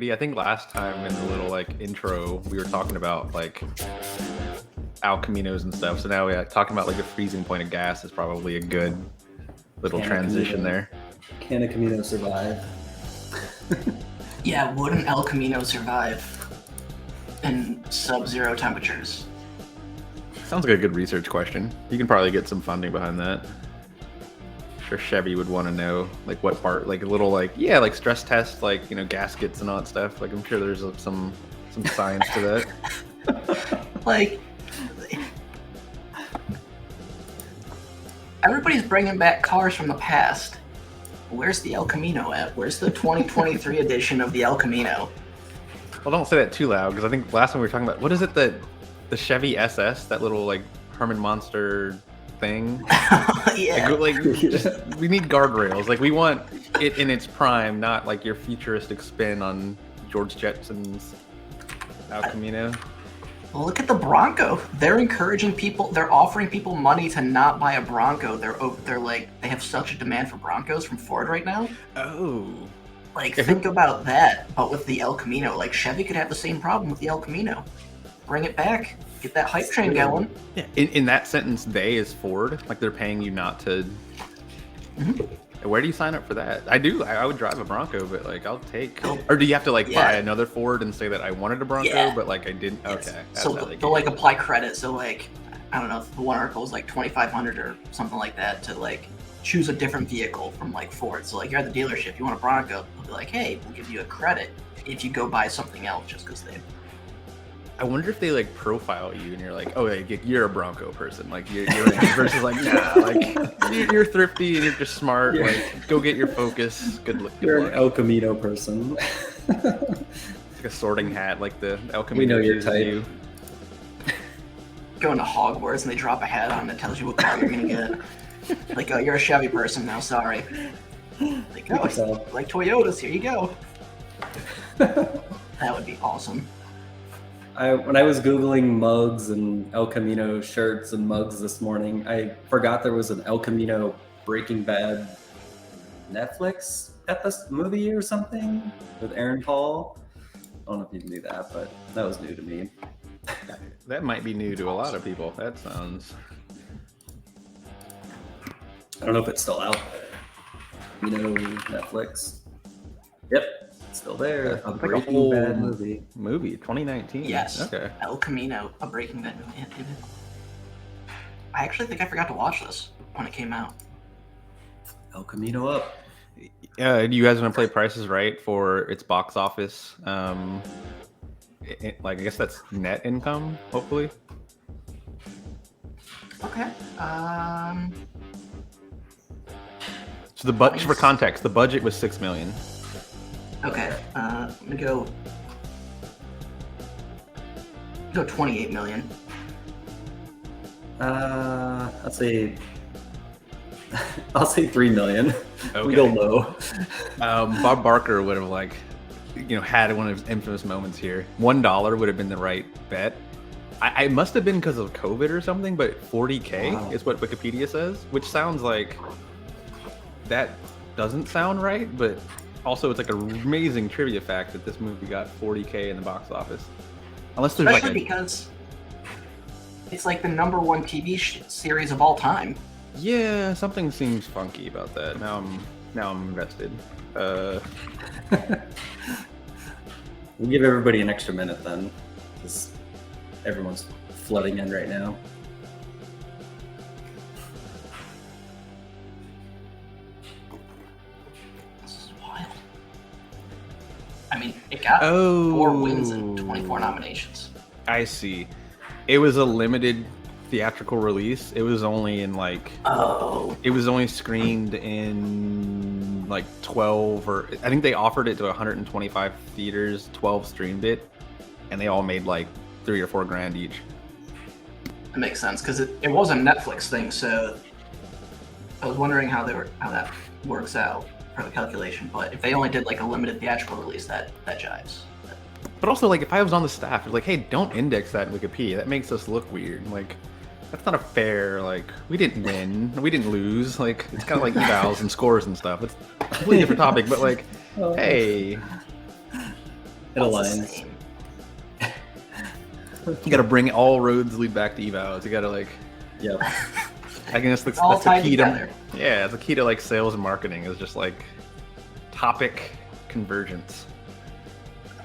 Yeah, I think last time in the little like intro we were talking about like Al Caminos and stuff. So now we're talking about like a freezing point of gas is probably a good little Can a transition Camino, there. can a Camino survive? Yeah, would an El Camino survive in sub-zero temperatures? Sounds like a good research question. You can probably get some funding behind that. Sure, Chevy would want to know like what part, like a little like like stress test, like gaskets and all that stuff. Like I'm sure there's some science to that. Like, everybody's bringing back cars from the past. Where's the El Camino at? Where's the 2023 edition of the El Camino? Well, don't say that too loud because I think last time we were talking about what is it that the Chevy SS, that little like Herman Monster thing. Yeah. We need guardrails. Like we want it in its prime, not like your futuristic spin on George Jetson's El Camino. Well, look at the Bronco. They're encouraging people. They're offering people money to not buy a Bronco. They're like they have such a demand for Broncos from Ford right now. Oh. Like think about that, but with the El Camino. Like Chevy could have the same problem with the El Camino. Bring it back. Get that hype train going. Yeah. In that sentence, they is Ford. Like they're paying you not to. Mm-hmm. Where do you sign up for that? I would drive a Bronco, but like I'll take. Or do you have to like buy another Ford and say that I wanted a Bronco, but like I didn't? Okay. So they'll like apply credit. So like I don't know if the one article is like 2,500 or something like that to like choose a different vehicle from like Ford. So like you're at the dealership, you want a Bronco, they'll be like, hey, we'll give you a credit if you go buy something else just because they. I wonder if they like profile you and you're like, oh, you're a Bronco person. Like you're versus like, nah, like you're thrifty and you're just smart. Yeah. Like go get your Focus. Good luck. You're an El Camino person. It's like a sorting hat, like the El Camino. We know your type. Go into Hogwarts and they drop a hat on that tells you what car you're gonna get. Like, oh, you're a Chevy person now. Sorry. Like, oh, like Toyotas. Here you go. That would be awesome. When I was Googling mugs and El Camino shirts and mugs this morning, I forgot there was an El Camino Breaking Bad Netflix movie or something with Aaron Paul. I don't know if you knew that, but that was new to me. That might be new to a lot of people. That sounds... I don't know if it's still out there. Netflix. Yep. Still there. A Breaking Bad movie. 2019. Yes. Okay. El Camino, a Breaking Bad movie. I actually think I forgot to watch this when it came out. El Camino up. Do you guys want to play Price is Right for its box office? Like I guess that's net income, hopefully. Okay. So the budget, for context, the budget was $6 million. Okay, I'm gonna go 28 million. I'll say 3 million. Okay. We go low. Bob Barker would have had one of his infamous moments here. $1 would have been the right bet. I must have been because of COVID or something, but 40K is what Wikipedia says, which sounds like that doesn't sound right, but also it's like an amazing trivia fact that this movie got 40K in the box office. Unless there's especially because it's like the #1 TV series of all time. Yeah, something seems funky about that. Now I'm invested. We'll give everybody an extra minute then, because everyone's flooding in right now. I mean, it got 4 wins and 24 nominations. I see. It was a limited theatrical release. It was only in it was only screened in 12 or I think they offered it to 125 theaters, 12 streamed it, and they all made $3 or $4 grand each. That makes sense because it was a Netflix thing, so I was wondering how that works out. The calculation, but if they only did a limited theatrical release, that jives. But also, if I was on the staff, it's hey, don't index that in Wikipedia. That makes us look weird. That's not a fair. We didn't win, we didn't lose. It's kind of evals and scores and stuff. It's a completely different topic, but hey, It aligns. Same. You got to bring all roads lead back to evals. You got to like, Yep. I guess that's all the tied key together. to, yeah, the key to like sales and marketing is just like topic convergence.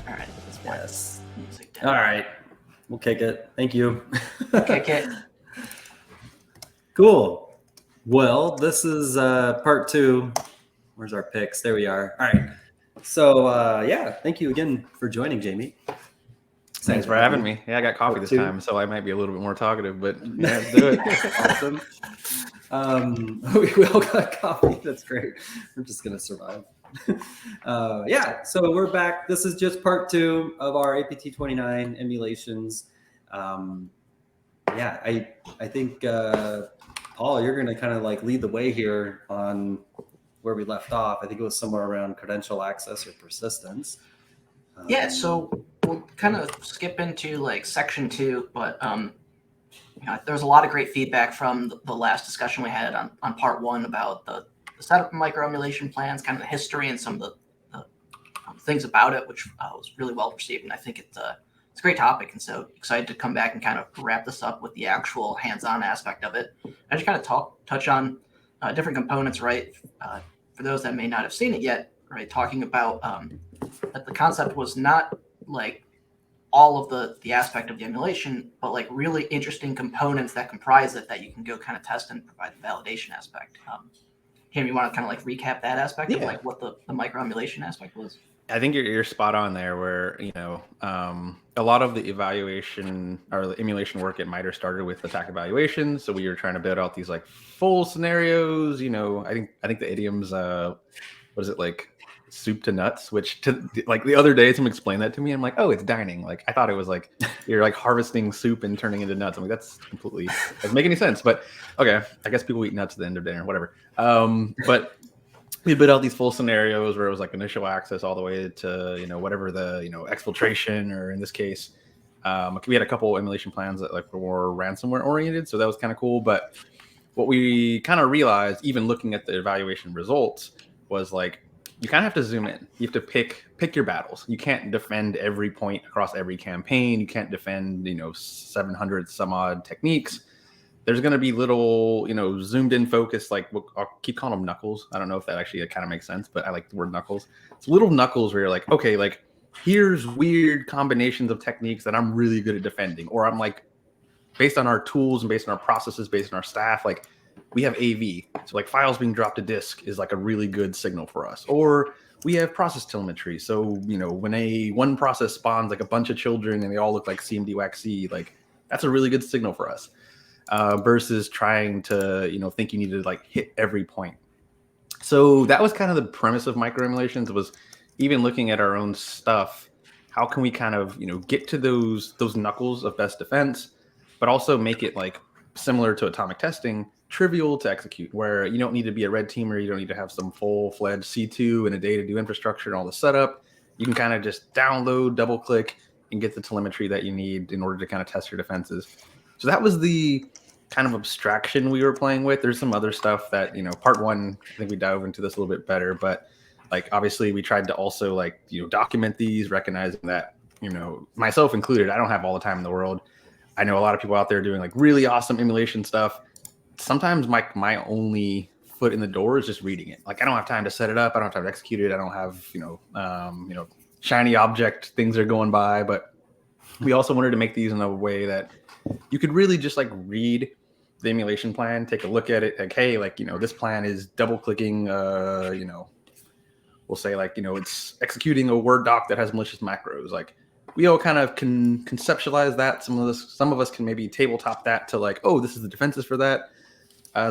All right. Let's wind Yes. this music down. All right. We'll kick it. Thank you. Kick it. Cool. Well, this is part 2. Where's our picks? There we are. All right. So yeah, thank you again for joining, Jamie. Thanks for having me. Yeah, I got coffee this Two. time, so I might be a little bit more talkative, but yeah, let's do it. Awesome. We all got coffee. That's great. We're just gonna survive. Yeah, so we're back. This is just part 2 of our APT 29 emulations. Yeah, I think Paul, you're gonna kind of like lead the way here on where we left off. I think it was somewhere around credential access or persistence. Yeah, so we'll kind of skip into like section 2, but you know, there was a lot of great feedback from the last discussion we had on part 1 about the setup of micro emulation plans, kind of the history and some of the things about it, which was really well received. And I think it's a great topic, and so excited to come back and kind of wrap this up with the actual hands-on aspect of it. I just kind of touch on different components, right? For those that may not have seen it yet, right? Talking about that the concept was not like all of the aspect of the emulation, but like really interesting components that comprise it that you can go kind of test and provide the validation aspect. Kim, you want to kind of like recap that aspect of like what the micro emulation aspect was? I think you're spot on there where, you know, a lot of the evaluation or the emulation work at MITRE started with attack evaluation. So we were trying to build out these like full scenarios, you know, I think the idiom's, what is it, like soup to nuts, which to like the other day someone explained that to me. I'm like, oh, it's dining. Like I thought it was like you're like harvesting soup and turning into nuts. I'm like, that's completely doesn't make any sense. But okay, I guess people eat nuts at the end of dinner, whatever. But we built out these full scenarios where it was like initial access all the way to, you know, whatever the, you know, exfiltration, or in this case, we had a couple emulation plans that like were more ransomware oriented. So that was kind of cool. But what we kind of realized, even looking at the evaluation results, was like, you kind of have to zoom in. You have to pick your battles. You can't defend every point across every campaign. You can't defend, you know, 700 some odd techniques. There's going to be little, you know, zoomed in focus, like I'll keep calling them knuckles. I don't know if that actually kind of makes sense, but I like the word knuckles. It's little knuckles where you're like, okay, like here's weird combinations of techniques that I'm really good at defending. Or I'm like, based on our tools and based on our processes, based on our staff, like we have AV. So like files being dropped to disk is like a really good signal for us. Or we have process telemetry. So, you know, when one process spawns like a bunch of children and they all look like CMD WAC, like that's a really good signal for us. Versus trying to, you know, think you need to like hit every point. So that was kind of the premise of micro emulations, was even looking at our own stuff. How can we kind of, you know, get to those knuckles of best defense, but also make it like similar to atomic testing, trivial to execute, where you don't need to be a red teamer. You don't need to have some full-fledged C2 and a day to do infrastructure and all the setup. You can kind of just download, double click, and get the telemetry that you need in order to kind of test your defenses. So that was the kind of abstraction we were playing with. There's some other stuff that, you know, part 1, I think we dove into this a little bit better, but like obviously we tried to also like, you know, document these, recognizing that, you know, myself included, I don't have all the time in the world. I know a lot of people out there doing like really awesome emulation stuff. Sometimes my only foot in the door is just reading it. Like I don't have time to set it up. I don't have time to execute it. I don't have, you know, shiny object things are going by, but we also wanted to make these in a way that you could really just like read the emulation plan, take a look at it, like, hey, like, you know, this plan is double clicking, you know, we'll say like, you know, it's executing a Word doc that has malicious macros. Like we all kind of can conceptualize that. Some of us can maybe tabletop that to like, oh, this is the defenses for that.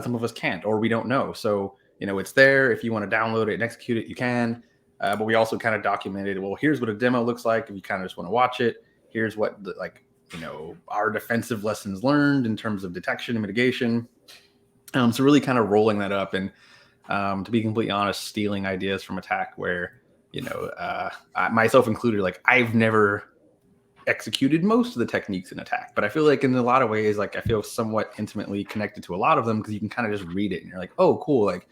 Some of us can't, or we don't know. So, you know, it's there. If you want to download it and execute it, you can. But we also kind of documented, well, here's what a demo looks like if you kind of just want to watch it. Here's what like, you know, our defensive lessons learned in terms of detection and mitigation. So really kind of rolling that up and, to be completely honest, stealing ideas from attack where, you know, myself included, like I've never executed most of the techniques in attack, but I feel like in a lot of ways, like I feel somewhat intimately connected to a lot of them because you can kind of just read it and you're like, oh, cool. Like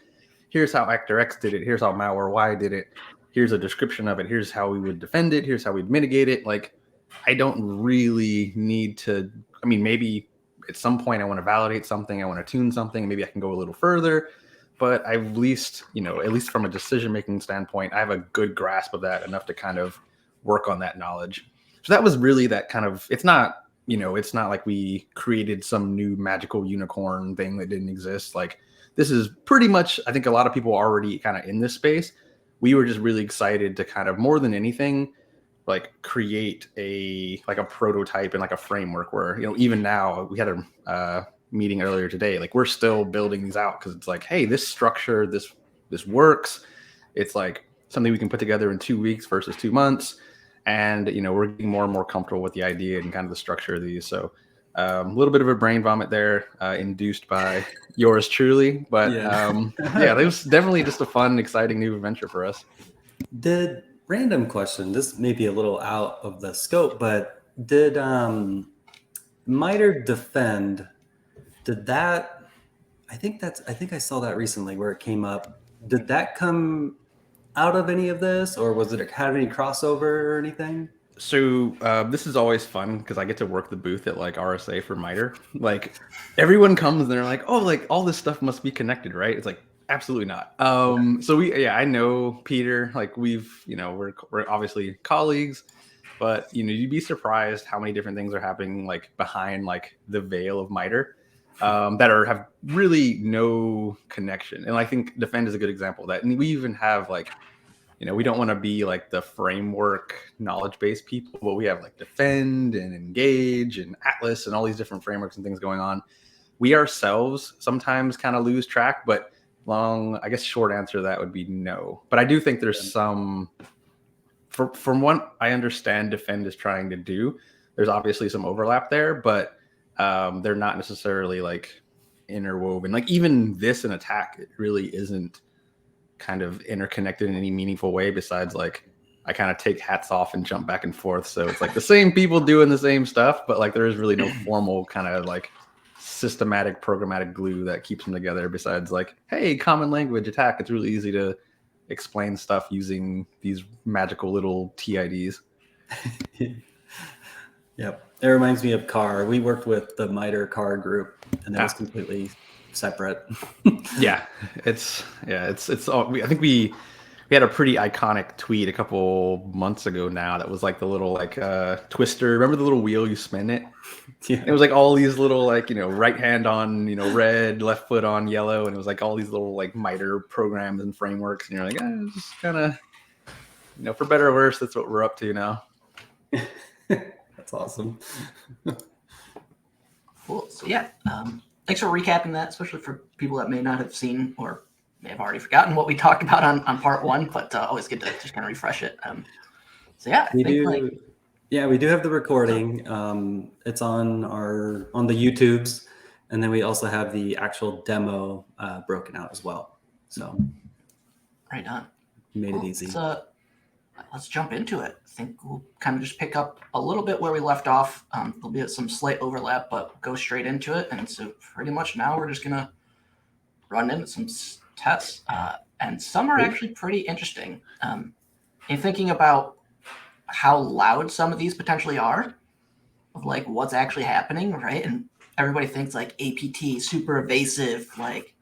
here's how Actor X did it. Here's how Malware Y did it. here's a description of it. Here's how we would defend it. Here's how we'd mitigate it. Like, I don't really need to, I mean, maybe at some point I want to validate something. I want to tune something. Maybe I can go a little further, but I've at least, at least from a decision-making standpoint, I have a good grasp of that, enough to kind of work on that knowledge. So that was really that kind of, it's not like we created some new magical unicorn thing that didn't exist. Like, this is pretty much, I think a lot of people are already kind of in this space. We were just really excited to kind of, more than anything, like create a prototype and like a framework where, even now, we had a meeting earlier today, like we're still building these out, because it's like, hey, this structure, this works. It's like something we can put together in 2 weeks versus 2 months. And, we're getting more and more comfortable with the idea and kind of the structure of these. So a little bit of a brain vomit there, induced by yours truly. But yeah, it was definitely just a fun, exciting new adventure for us. Did, random question, this may be a little out of the scope, but did MITRE Defend, did that, I think I saw that recently where it came up. Did that come out of any of this, or was it have any crossover or anything? So this is always fun because I get to work the booth at like RSA for MITRE. Like, everyone comes and they're like, oh, like all this stuff must be connected, right? It's like, absolutely not. So I know Peter, like we're obviously colleagues, but you'd be surprised how many different things are happening like behind like the veil of MITRE, that have really no connection. And I think Defend is a good example of that. And we even have like, we don't want to be like the framework knowledge-based people, but we have like Defend and Engage and Atlas and all these different frameworks and things going on. We ourselves sometimes kind of lose track, but I guess short answer to that would be no. But I do think there's some, from what I understand Defend is trying to do, there's obviously some overlap there, but they're not necessarily like interwoven. Like, even this and Attack, it really isn't kind of interconnected in any meaningful way, besides like I kind of take hats off and jump back and forth. So it's like the same people doing the same stuff, but like there is really no formal kind of like systematic programmatic glue that keeps them together, besides like, hey, common language, Attack. It's really easy to explain stuff using these magical little TIDs. Yep. It reminds me of CAR. We worked with the MITRE CAR group, and that was completely separate. It's all, I think we had a pretty iconic tweet a couple months ago now that was like the little like twister. Remember the little wheel you spin it? Yeah. It was like all these little like, right hand on, red, left foot on yellow. And it was like all these little like MITRE programs and frameworks. And you're like, it's just kind of, for better or worse, that's what we're up to now. That's awesome. Cool. So yeah, thanks for recapping that, especially for people that may not have seen or may have already forgotten what we talked about on part one, but always good to just kind of refresh it. So yeah, we do have the recording. It's on the YouTubes, and then we also have the actual demo broken out as well. So right on. Made it easy. Let's jump into it. I think we'll kind of just pick up a little bit where we left off. There'll be some slight overlap, but go straight into it. And so pretty much now we're just going to run into some tests. And some are actually pretty interesting. In thinking about how loud some of these potentially are, of like what's actually happening, right? And everybody thinks like APT, super evasive, like,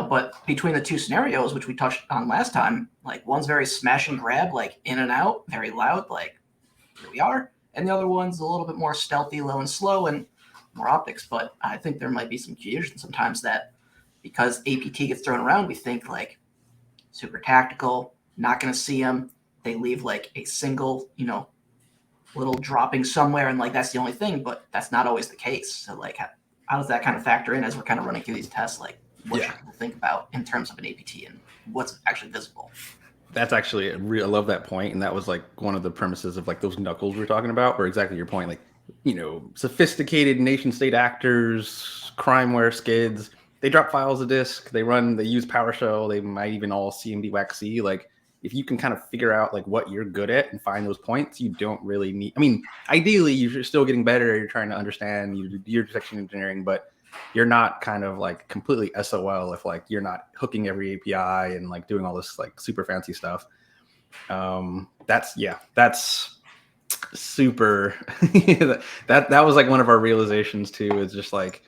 but between the two scenarios, which we touched on last time, like one's very smash and grab, like in and out, very loud, like here we are. And the other one's a little bit more stealthy, low and slow, and more optics. But I think there might be some confusion sometimes that because APT gets thrown around, we think like super tactical, not going to see them. They leave like a single, little dropping somewhere, and like that's the only thing, but that's not always the case. So like how does that kind of factor in as we're kind of running through these tests? Like, what should people think about in terms of an APT and what's actually visible? That's actually, I love that point. And that was like one of the premises of like those knuckles we're talking about, or exactly your point. Like, sophisticated nation state actors, crimeware skids, they drop files a disk, they use PowerShell, they might even all CMD WAC-C. Like, if you can kind of figure out like what you're good at and find those points, you don't really need, ideally you're still getting better. You're trying to understand your detection engineering, but you're not kind of like completely SOL if like you're not hooking every API and like doing all this like super fancy stuff. That's super. that was like one of our realizations too. Is just like,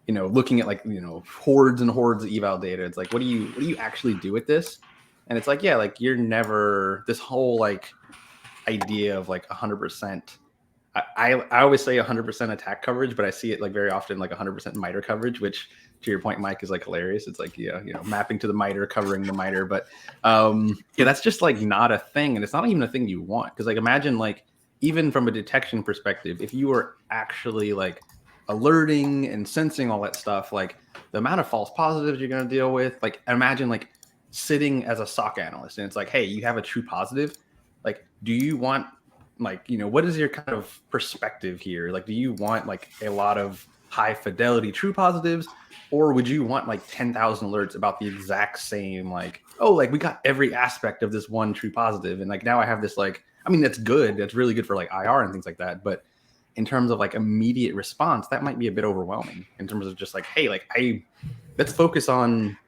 looking at like, hordes and hordes of eval data. It's like, what do you actually do with this? And it's like, yeah, like you're never this whole like idea of like 100%. I always say 100% attack coverage, but I see it like very often like 100% miter coverage, which to your point, Mike, is like hilarious. It's like, mapping to the miter, covering the miter. But that's just like not a thing. And it's not even a thing you want. Because like imagine like even from a detection perspective, if you were actually like alerting and sensing all that stuff, like the amount of false positives you're going to deal with, like imagine like sitting as a SOC analyst and it's like, hey, you have a true positive. Like, do you want like, what is your kind of perspective here? Like, do you want like a lot of high fidelity true positives, or would you want like 10,000 alerts about the exact same, like, oh, like we got every aspect of this one true positive. And like, now I have this, like, I mean, that's good. That's really good for like IR and things like that. But in terms of like immediate response, that might be a bit overwhelming in terms of just like, hey, like let's focus on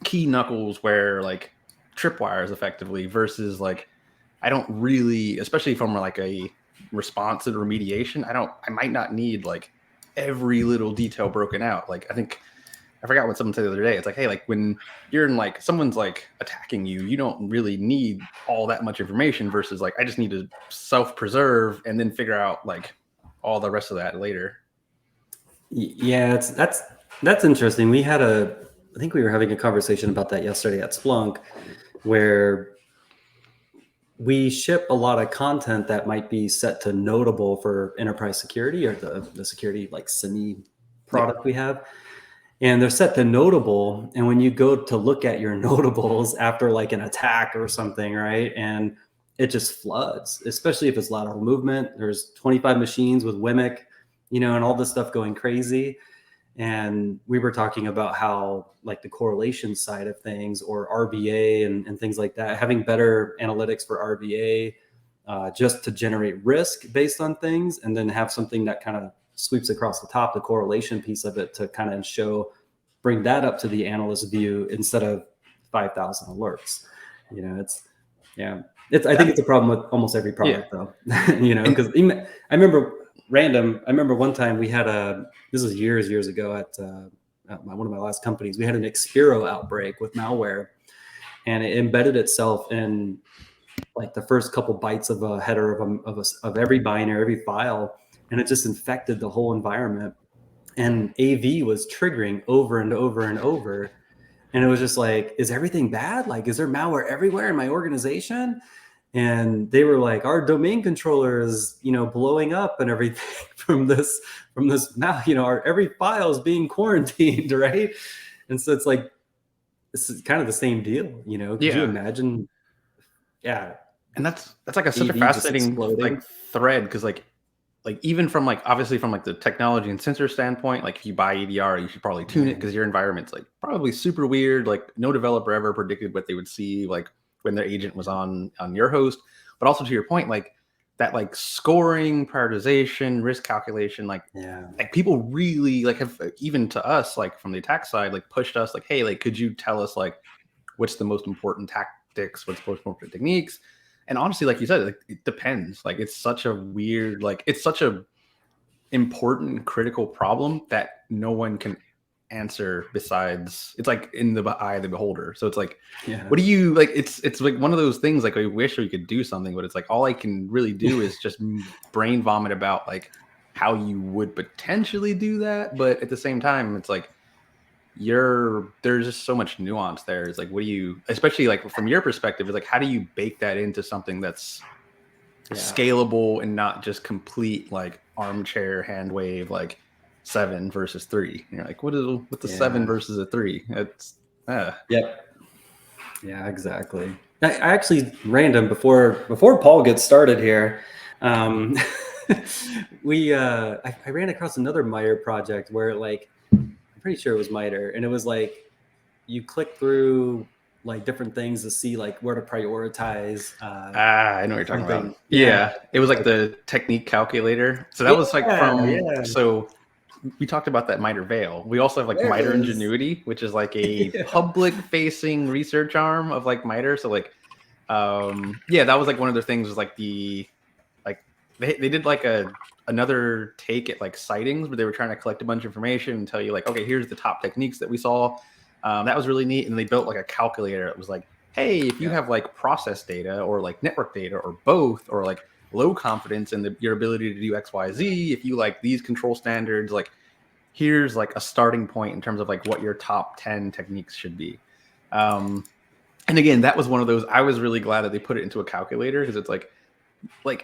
key knuckles where like tripwires effectively versus like, I don't really, especially from like a response and remediation, I might not need like every little detail broken out. Like I forgot what someone said the other day. It's like, hey, like when you're in like someone's like attacking you, you don't really need all that much information versus like I just need to self-preserve and then figure out like all the rest of that later. Yeah, that's interesting. I think we were having a conversation about that yesterday at Splunk, where we ship a lot of content that might be set to notable for enterprise security or the security like semi product we have. And they're set to notable. And when you go to look at your notables after like an attack or something, right? And it just floods, especially if it's lateral movement. There's 25 machines with WMIC, and all this stuff going crazy. And we were talking about how like the correlation side of things or RBA and things like that, having better analytics for RBA just to generate risk based on things, and then have something that kind of sweeps across the top, the correlation piece of it, to kind of bring that up to the analyst view instead of 5,000 alerts. I think it's a problem with almost every product though, because I remember one time we had this was years ago at one of my last companies, we had an Xpero outbreak with malware, and it embedded itself in like the first couple bytes of a header of every binary, every file, and it just infected the whole environment. And AV was triggering over and over and over. And it was just like, is everything bad? Like, is there malware everywhere in my organization? And they were like, our domain controller is, blowing up and everything from this now, every file is being quarantined, right? And so it's like, this is kind of the same deal, Could you imagine? Yeah. And that's like such a fascinating like thread, because like even from like obviously from like the technology and sensor standpoint, like if you buy EDR, you should probably tune it because your environment's like probably super weird. Like no developer ever predicted what they would see like when their agent was on your host. But also to your point, like that like scoring, prioritization, risk calculation, like people really like have, even to us, like from the attack side, like pushed us like, hey, like could you tell us like what's the most important tactics, what's the most important techniques? And honestly, like you said, like, it depends. Like it's such a weird, like it's such a important, critical problem that no one can answer besides, it's like in the eye of the beholder. So it's like, what do you like? It's like one of those things. Like I wish we could do something, but it's like all I can really do is just brain vomit about like how you would potentially do that. But at the same time, it's like there's just so much nuance there. It's like, what do you, especially like from your perspective, it's like, how do you bake that into something that's scalable and not just complete like armchair hand wave, like 7 versus 3. And you're like, what's the 7 versus a 3? It's Yep. Yeah, exactly. I actually random before Paul gets started here. I ran across another MITRE project where like, I'm pretty sure it was MITRE, and it was like you click through like different things to see like where to prioritize. I know what you're talking about. Yeah, it was like the technique calculator. So that was like so we talked about that MITRE Veil. We also have like MITRE Ingenuity, which is like a public facing research arm of like MITRE. So like Yeah, that was like one of their things was like they did like another take at like sightings where they were trying to collect a bunch of information and tell you like, okay, here's the top techniques that we saw. That was really neat. And they built like a calculator. It was like, hey, if you have like process data or like network data or both, or like low confidence in your ability to do X, Y, Z, if you like these control standards, like here's like a starting point in terms of like what your top 10 techniques should be. And again, that was one of those, I was really glad that they put it into a calculator, because it's like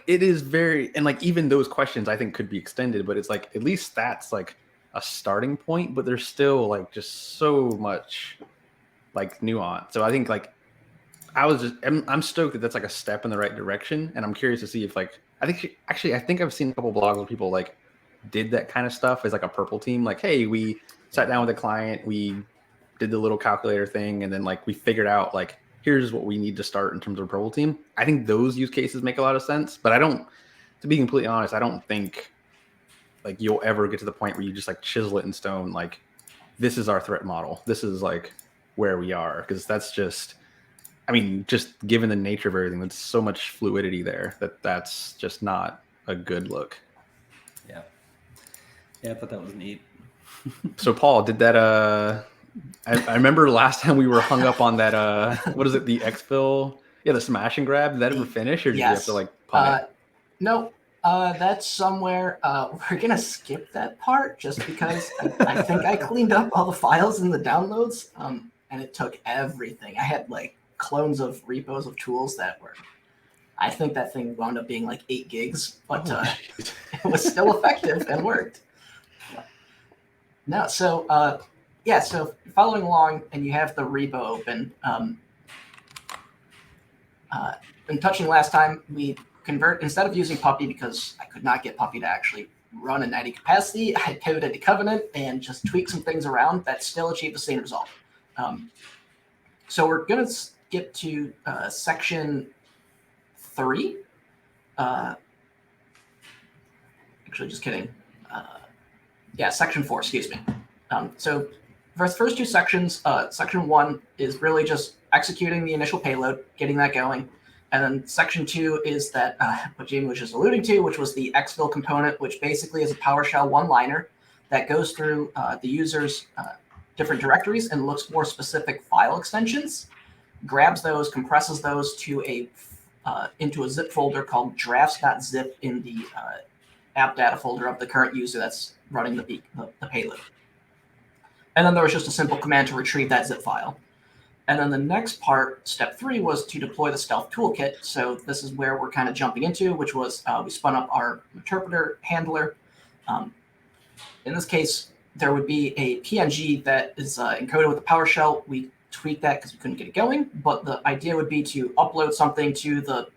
it is very, and like even those questions I think could be extended, but it's like at least that's like a starting point, but there's still like just so much like nuance. So I think like I'm stoked that that's like a step in the right direction, and I'm curious to see if like I think I've seen a couple blogs where people like did that kind of stuff as like a purple team, like, hey, we sat down with a client, we did the little calculator thing, and then like we figured out like here's what we need to start in terms of a purple team. I think those use cases make a lot of sense, but to be completely honest, I don't think like you'll ever get to the point where you just like chisel it in stone, like this is our threat model, this is like where we are, because that's just, I mean, just given the nature of everything, there's so much fluidity there that's just not a good look. Yeah, I thought that was neat. So Paul, did that I remember last time we were hung up on that what is it, the exfil, the smash and grab, did that ever finish, or did you have to like punt it? No, that's somewhere. We're gonna skip that part just because I think I cleaned up all the files in the downloads, and it took everything. I had like clones of repos of tools that were, I think that thing wound up being like 8 gigs, but it was still effective and worked. No, so so following along and you have the repo open, in touching last time, we convert, instead of using Puppy, because I could not get Puppy to actually run in any capacity, I pivoted to Covenant and just tweaked some things around that still achieve the same result. So we're going to skip to section 3. Actually, just kidding. Section 4, excuse me. So for the first 2 sections, section 1 is really just executing the initial payload, getting that going. And then section 2 is that what Jamie was just alluding to, which was the exfil component, which basically is a PowerShell one-liner that goes through the user's different directories and looks for specific file extensions, grabs those, compresses those to into a zip folder called drafts.zip in the app data folder of the current user that's running the payload. And then there was just a simple command to retrieve that zip file. And then the next part, step 3, was to deploy the stealth toolkit. So this is where we're kind of jumping into, which was we spun up our interpreter handler. In this case, there would be a PNG that is encoded with the PowerShell. We tweaked that because we couldn't get it going. But the idea would be to upload something to the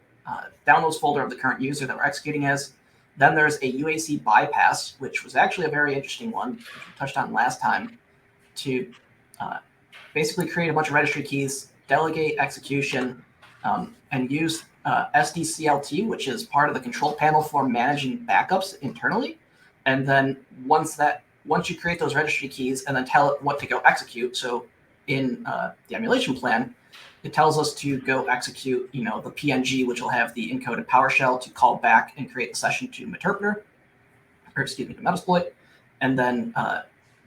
downloads folder of the current user that we're executing as. Then there's a UAC bypass, which was actually a very interesting one, which we touched on last time, to basically create a bunch of registry keys, delegate execution, and use SDCLT, which is part of the control panel for managing backups internally. And then once you create those registry keys and then tell it what to go execute, so in the emulation plan, it tells us to go execute, the PNG, which will have the encoded PowerShell to call back and create the session to Meterpreter, to Metasploit, and then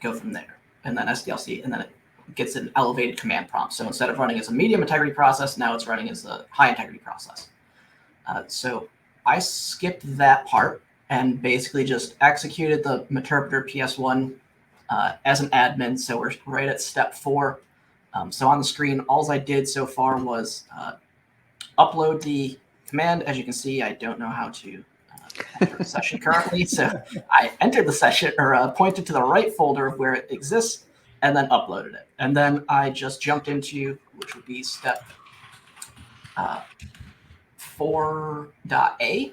go from there. And then SDLC, and then it gets an elevated command prompt. So instead of running as a medium integrity process, now it's running as a high integrity process. So I skipped that part and basically just executed the Meterpreter PS1 as an admin. So we're right at step 4. So on the screen, all I did so far was upload the command. As you can see, I don't know how to enter the session currently. So I entered the session, or pointed to the right folder of where it exists, and then uploaded it. And then I just jumped into, which would be step 4.a.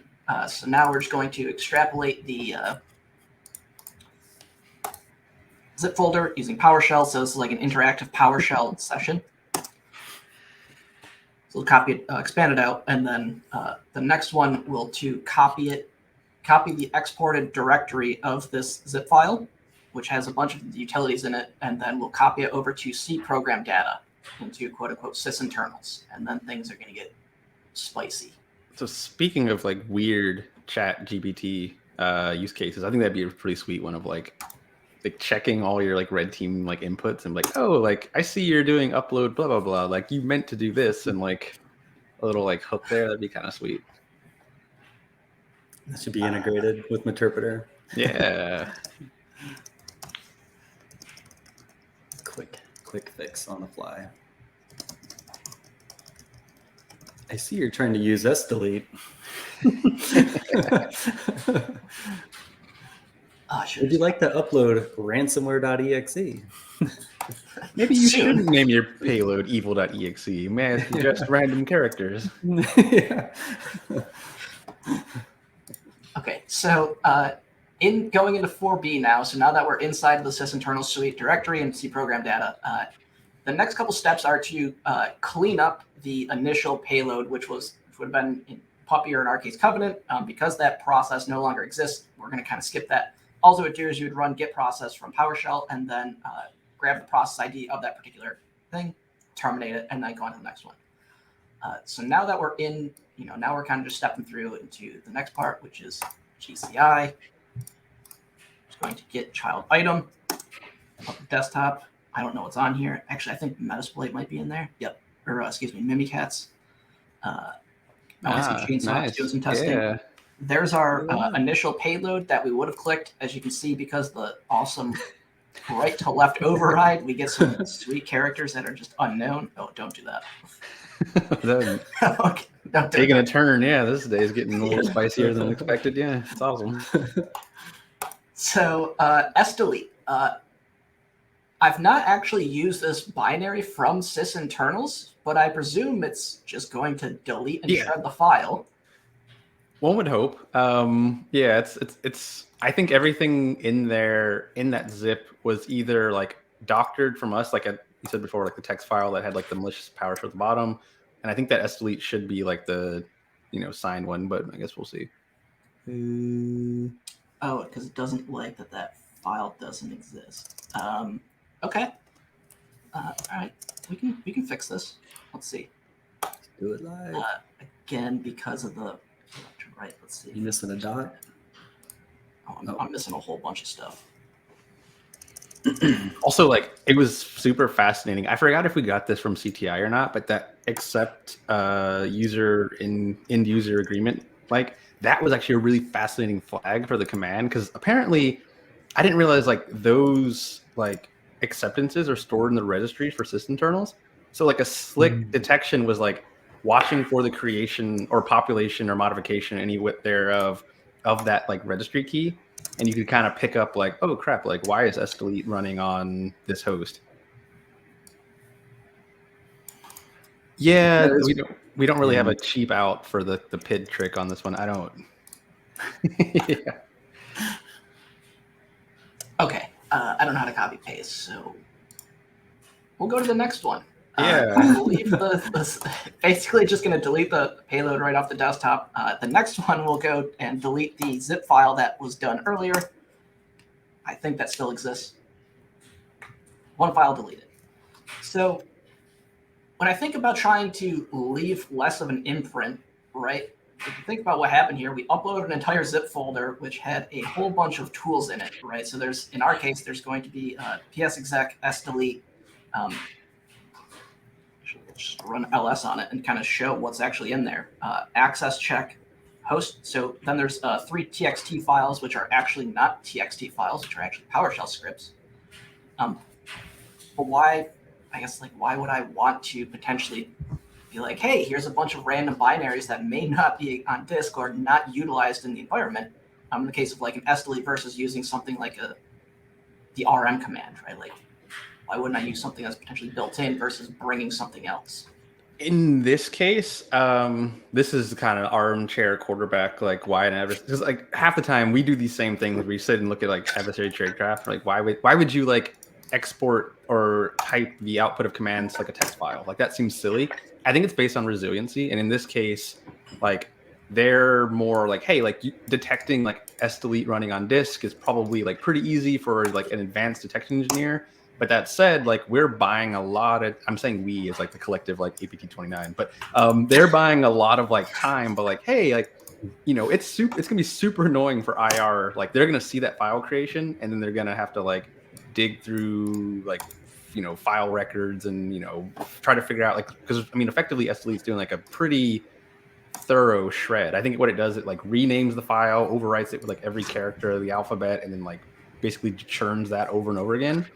So now we're just going to extrapolate the zip folder using PowerShell. So this is like an interactive PowerShell session. So we'll copy it, expand it out, and then the next one will to copy the exported directory of this zip file, which has a bunch of utilities in it, and then we'll copy it over to C program data into quote unquote sysinternals, and then things are going to get spicy. So speaking of like weird chat GPT use cases, I think that'd be a pretty sweet one of like checking all your like red team like inputs and like, oh, like I see you're doing upload blah blah blah, like you meant to do this, and like a little like hook there. That'd be kind of sweet. That should be integrated with Meterpreter. Yeah. Quick fix on the fly. I see you're trying to use sdelete. Would you like to upload ransomware.exe? Maybe you shouldn't name your payload evil.exe. Man, it's just random characters. Yeah. Okay, so in going into 4B now, so now that we're inside the sysinternal suite directory and see program data, the next couple steps are to clean up the initial payload, which would have been in Puppy or in our case Covenant. Because that process no longer exists, we're going to kind of skip that. All it would do is you would run git process from PowerShell and then grab the process ID of that particular thing, terminate it, and then go on to the next one. So now that we're in, now we're kind of just stepping through into the next part, which is GCI. Just going to get child item of the desktop. I don't know what's on here. Actually, I think Metasploit might be in there. Yep. Or excuse me, Mimikatz. Chainsaw doing some testing. Yeah. There's our initial payload that we would have clicked. As you can see, because the awesome right to left override, we get some sweet characters that are just unknown. Oh, don't do that. Okay, taking a turn. Yeah, this day is getting a little spicier than expected. Yeah, it's awesome. So sdelete. I've not actually used this binary from sysinternals, but I presume it's just going to delete and shred the file. One would hope. Yeah, it's. I think everything in there in that zip was either like doctored from us, like you said before, like the text file that had like the malicious PowerShell at the bottom, and I think that sdelete should be like the signed one, but I guess we'll see. Oh, because it doesn't like that file doesn't exist. Okay. All right, we can fix this. Let's see. Let's do it live. Again, because of the right. Let's see. You missing a dot? Oh, I'm missing a whole bunch of stuff. Also, like, it was super fascinating. I forgot if we got this from CTI or not, but that accept end user agreement, like that was actually a really fascinating flag for the command, because apparently I didn't realize like those like acceptances are stored in the registry for sysinternals. So like a slick detection was like watching for the creation or population or modification any whit thereof of that like registry key, and you could kind of pick up like, oh crap, like why is sdelete running on this host? Yeah, we don't really have a cheap out for the PID trick on this one. I don't. Yeah. Okay, I don't know how to copy paste, so we'll go to the next one. Yeah. I believe basically just going to delete the payload right off the desktop. The next one will go and delete the zip file that was done earlier. I think that still exists. One file deleted. So when I think about trying to leave less of an imprint, right? If you think about what happened here, we uploaded an entire zip folder which had a whole bunch of tools in it, right? So in our case, there's going to be psexec, sdelete. Just run ls on it and kind of show what's actually in there. Access check, host. So then there's 3 txt files, which are actually not txt files, which are actually PowerShell scripts. But why would I want to potentially be like, hey, here's a bunch of random binaries that may not be on disk or not utilized in the environment? In the case of like an sdelete versus using something like the rm command, right? Like, why wouldn't I use something that's potentially built in versus bringing something else? In this case, this is kind of armchair quarterback, like why and ever, because like half the time we do these same things. We sit and look at like adversary tradecraft. Like why would you like export or type the output of commands like a text file? Like that seems silly. I think it's based on resiliency, and in this case, like they're more like, hey, like detecting like sdelete running on disk is probably like pretty easy for like an advanced detection engineer. But that said, like we're buying a lot of, I'm saying we as like the collective, like APT29, but they're buying a lot of like time, but like, hey, like, it's gonna be super annoying for IR. Like they're gonna see that file creation and then they're gonna have to like dig through like, file records and, try to figure out like, because I mean, effectively SDelete's doing like a pretty thorough shred. I think what it does, it like renames the file, overwrites it with like every character of the alphabet, and then like basically churns that over and over again.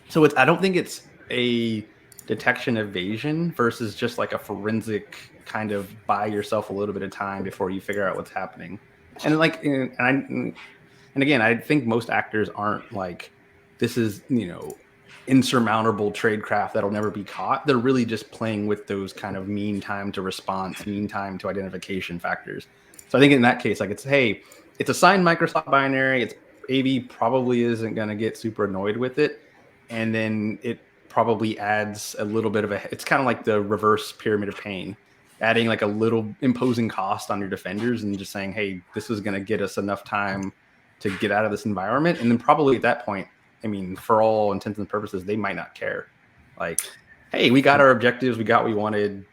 So I don't think it's a detection evasion versus just like a forensic kind of buy yourself a little bit of time before you figure out what's happening. And like, and again, I think most actors aren't like, this is, insurmountable tradecraft that'll never be caught. They're really just playing with those kind of mean time to response, mean time to identification factors. So I think in that case, like it's a signed Microsoft binary. It's AV probably isn't going to get super annoyed with it. And then it probably adds a little bit of it's kind of like the reverse pyramid of pain, adding like a little imposing cost on your defenders and just saying, hey, this is going to get us enough time to get out of this environment. And then probably at that point, I mean, for all intents and purposes, they might not care. Like, hey, we got our objectives. We got what we wanted,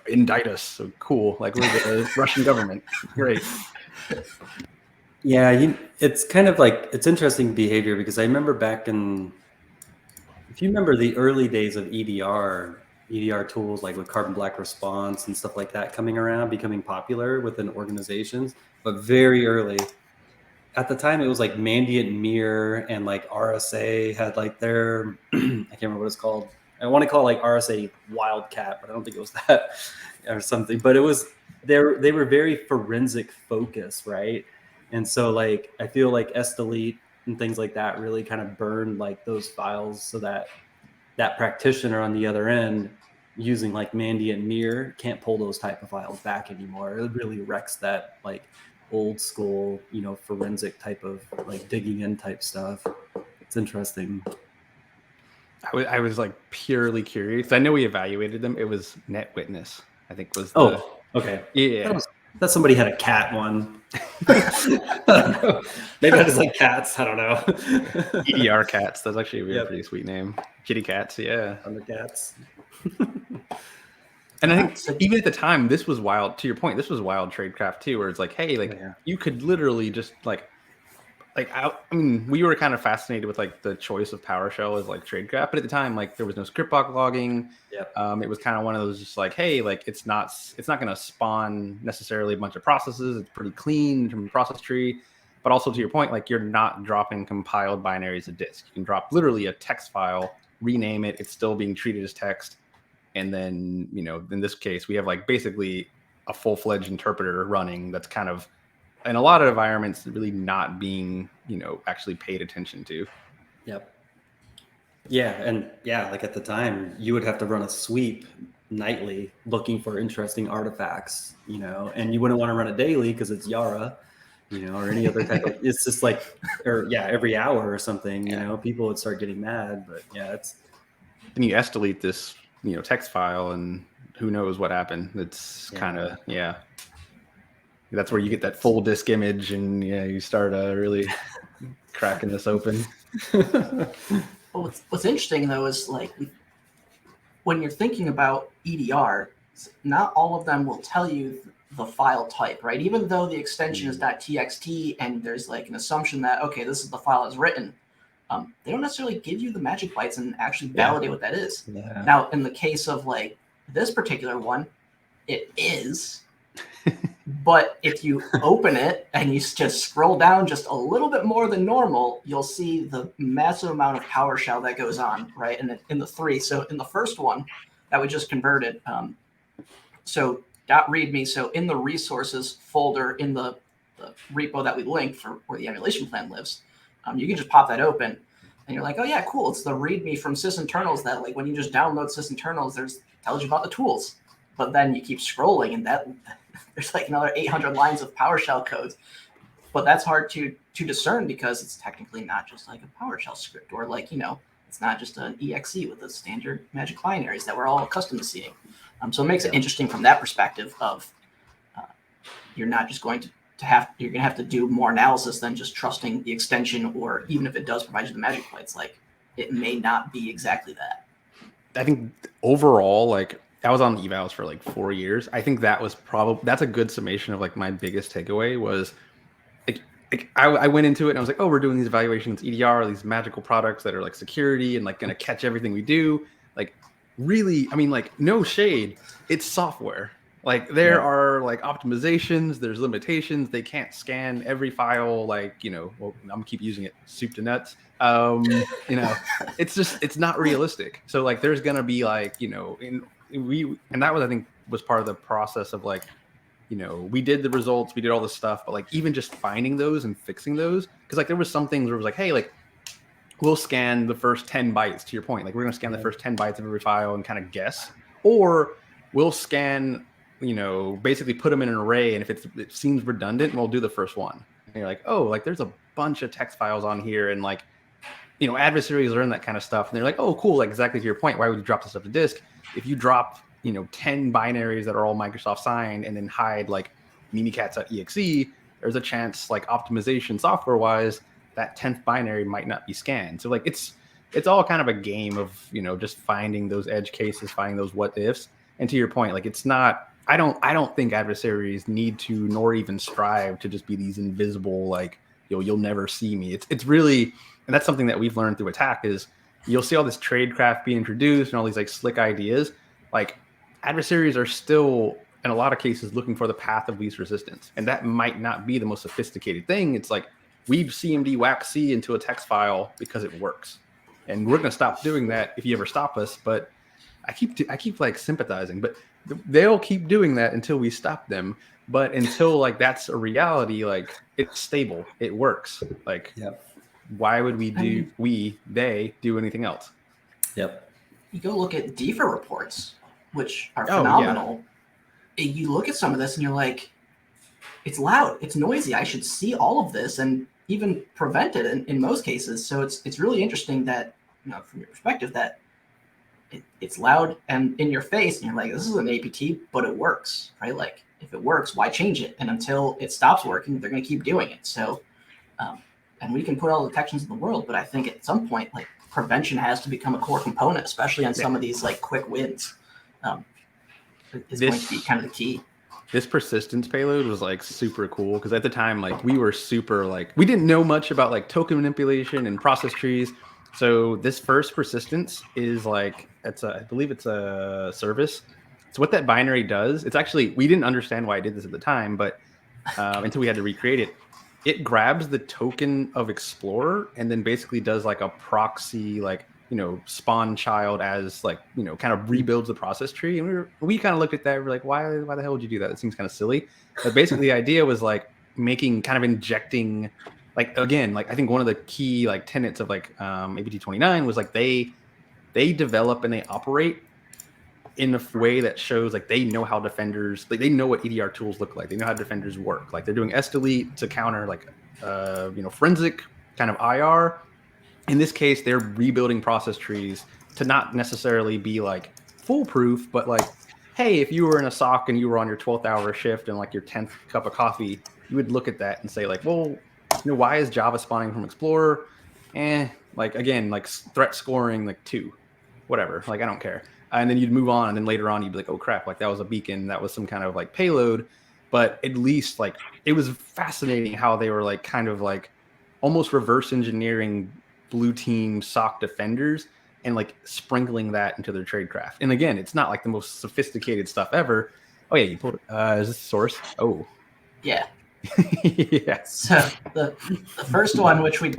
indict us. So cool. Like we're the Russian government. Great. Yeah, it's kind of like, it's interesting behavior because I remember if you remember the early days of EDR tools like with Carbon Black Response and stuff like that coming around, becoming popular within organizations, but very early. At the time, it was like Mandiant Mirror and like RSA had like their, I can't remember what it's called. I want to call it like RSA Wildcat, but I don't think it was that or something. But it was, they were very forensic focused, right? And so like, I feel like SDelete and things like that really kind of burned like those files so that that practitioner on the other end using like Mandiant Mirror can't pull those type of files back anymore. It really wrecks that like old school, forensic type of like digging in type stuff. It's interesting. I was like purely curious. I know we evaluated them. It was NetWitness, I think was okay. Yeah. That somebody had a cat one. Maybe that is like cats. I don't know. EDR cats. That's actually a pretty sweet name. Kitty cats. Yeah. Thundercats. And I think even at the time, this was wild. To your point, this was wild tradecraft too, where it's like, hey, like you could literally just like I mean, we were kind of fascinated with like the choice of PowerShell as like tradecraft, but at the time, like there was no script block logging. It was kind of one of those just like, hey, like it's not going to spawn necessarily a bunch of processes. It's pretty clean from the process tree, but also to your point, like you're not dropping compiled binaries to disk. You can drop literally a text file, rename it. It's still being treated as text. And then, in this case, we have like basically a full-fledged interpreter running that's kind of, in a lot of environments, really not being, actually paid attention to. Yep. Yeah. And like at the time, you would have to run a sweep nightly looking for interesting artifacts, and you wouldn't want to run it daily because it's Yara, or any other type of, it's just like, every hour or something, people would start getting mad. But and you delete this text file and who knows what happened. It's kind of, that's where you get that full disk image and you start really cracking this open. Well, what's interesting though is like when you're thinking about EDR, not all of them will tell you the file type, right? Even though the extension is .txt and there's like an assumption that, okay, this is the file as written, they don't necessarily give you the magic bytes and actually validate what that is. Yeah. Now, in the case of like this particular one, it is, but if you open it and you just scroll down just a little bit more than normal, you'll see the massive amount of PowerShell that goes on, right? And in the three, so in the first one that we just converted, so .readme, so in the resources folder in the repo that we linked for where the emulation plan lives, you can just pop that open and you're like, oh yeah, cool. It's the README from sysinternals that like when you just download sysinternals, tells you about the tools. But then you keep scrolling and there's like another 800 lines of PowerShell code. But that's hard to discern because it's technically not just like a PowerShell script or like, it's not just an exe with the standard magic binaries that we're all accustomed to seeing. So it makes it interesting from that perspective of you're not just going you're gonna have to do more analysis than just trusting the extension, or even if it does provide you the magic plates, like it may not be exactly that. I think overall, like I was on evals for like 4 years. I think that's a good summation of like my biggest takeaway was I went into it and I was like, oh, we're doing these evaluations, EDR, these magical products that are like security and like going to catch everything we do. Like really, I mean, like no shade, it's software. Like there are like optimizations, there's limitations. They can't scan every file. Like, well, I'm gonna keep using it soup to nuts. It's not realistic. So like, there's going to be like, and that was, I think was part of the process of like, we did the results, we did all this stuff, but like even just finding those and fixing those, because like there was some things where it was like, hey, like we'll scan the first 10 bytes to your point. Like we're going to scan the first 10 bytes of every file and kind of guess, or we'll scan, basically put them in an array. And if it seems redundant, we'll do the first one. And you're like, oh, like there's a bunch of text files on here. And like, adversaries learn that kind of stuff. And they're like, oh, cool. Like exactly to your point, why would you drop this stuff to disk? If you drop 10 binaries that are all Microsoft signed and then hide like mimikatz.exe, there's a chance like optimization software wise, that 10th binary might not be scanned. So like it's all kind of a game of, just finding those edge cases, finding those what ifs. And to your point, like it's not, I don't think adversaries need to, nor even strive to just be these invisible, like, you'll never see me. It's really, and that's something that we've learned through attack is you'll see all this tradecraft being introduced and all these like slick ideas. Like adversaries are still, in a lot of cases, looking for the path of least resistance. And that might not be the most sophisticated thing. It's like we've CMD whack C into a text file because it works. And we're going to stop doing that if you ever stop us. But I keep like sympathizing, but they'll keep doing that until we stop them. But until like that's a reality, like it's stable, it works. Like, why would they do anything else? Yep. You go look at DEFA reports, which are phenomenal. You look at some of this and you're like, it's loud, it's noisy. I should see all of this and even prevent it in most cases. So it's really interesting that, from your perspective, that it's loud and in your face, and you're like, this is an APT, but it works, right? Like, if it works, why change it? And until it stops working, they're going to keep doing it. So, and we can put all the detections in the world, but I think at some point, like, prevention has to become a core component, especially on some of these like quick wins. Is going to be kind of the key. This persistence payload was like super cool because at the time, like we were super like we didn't know much about like token manipulation and process trees. So this first persistence is like I believe it's a service. So what that binary does, it's actually, we didn't understand why I did this at the time, but until we had to recreate it. It grabs the token of Explorer and then basically does like a proxy, like, spawn child as like, kind of rebuilds the process tree. And we kind of looked at that. We're like, why the hell would you do that? It seems kind of silly. But basically the idea was like injecting, like, again, like I think one of the key like tenets of like APT 29 was like they develop and they operate in a way that shows like they know how defenders, like they know what EDR tools look like. They know how defenders work. Like they're doing SDelete to counter like forensic kind of IR. In this case, they're rebuilding process trees to not necessarily be like foolproof, but like, hey, if you were in a SOC and you were on your 12th hour shift and like your 10th cup of coffee, you would look at that and say like, well, why is Java spawning from Explorer? Like again, like threat scoring like 2, whatever. Like I don't care. And then you'd move on, and then later on you'd be like, oh crap, like that was a beacon, that was some kind of like payload. But at least like it was fascinating how they were like kind of like almost reverse engineering blue team SOC defenders and like sprinkling that into their tradecraft. And again, it's not like the most sophisticated stuff ever. Oh yeah, you pulled it. Is this the source? Oh. Yeah. Yeah. So the first one, which we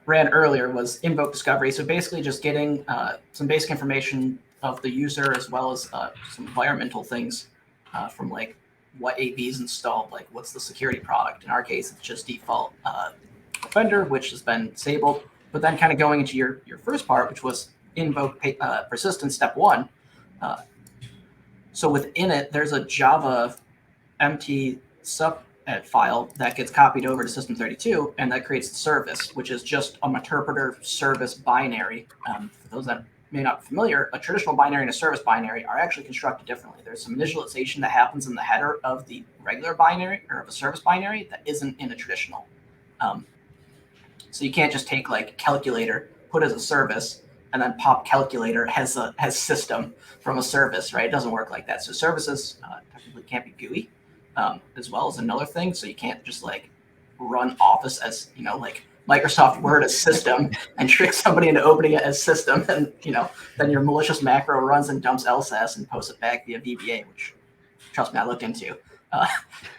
ran earlier, was invoke discovery. So basically just getting some basic information of the user as well as some environmental things from like what AV is installed, like what's the security product. In our case, it's just default Defender, which has been disabled. But then kind of going into your first part, which was invoke persistence step 1. So within it, there's a Java empty sub file that gets copied over to System32, and that creates the service, which is just a interpreter service binary. For those that may not be familiar, a traditional binary and a service binary are actually constructed differently. There's some initialization that happens in the header of the regular binary or of a service binary that isn't in a traditional. So you can't just take like calculator, put as a service, and then pop calculator has system from a service, right? It doesn't work like that. So services technically can't be GUI, as well as another thing. So you can't just like run Office as, like Microsoft Word as system and trick somebody into opening it as system, and then your malicious macro runs and dumps LSASS and posts it back via VBA, which, trust me, I looked into.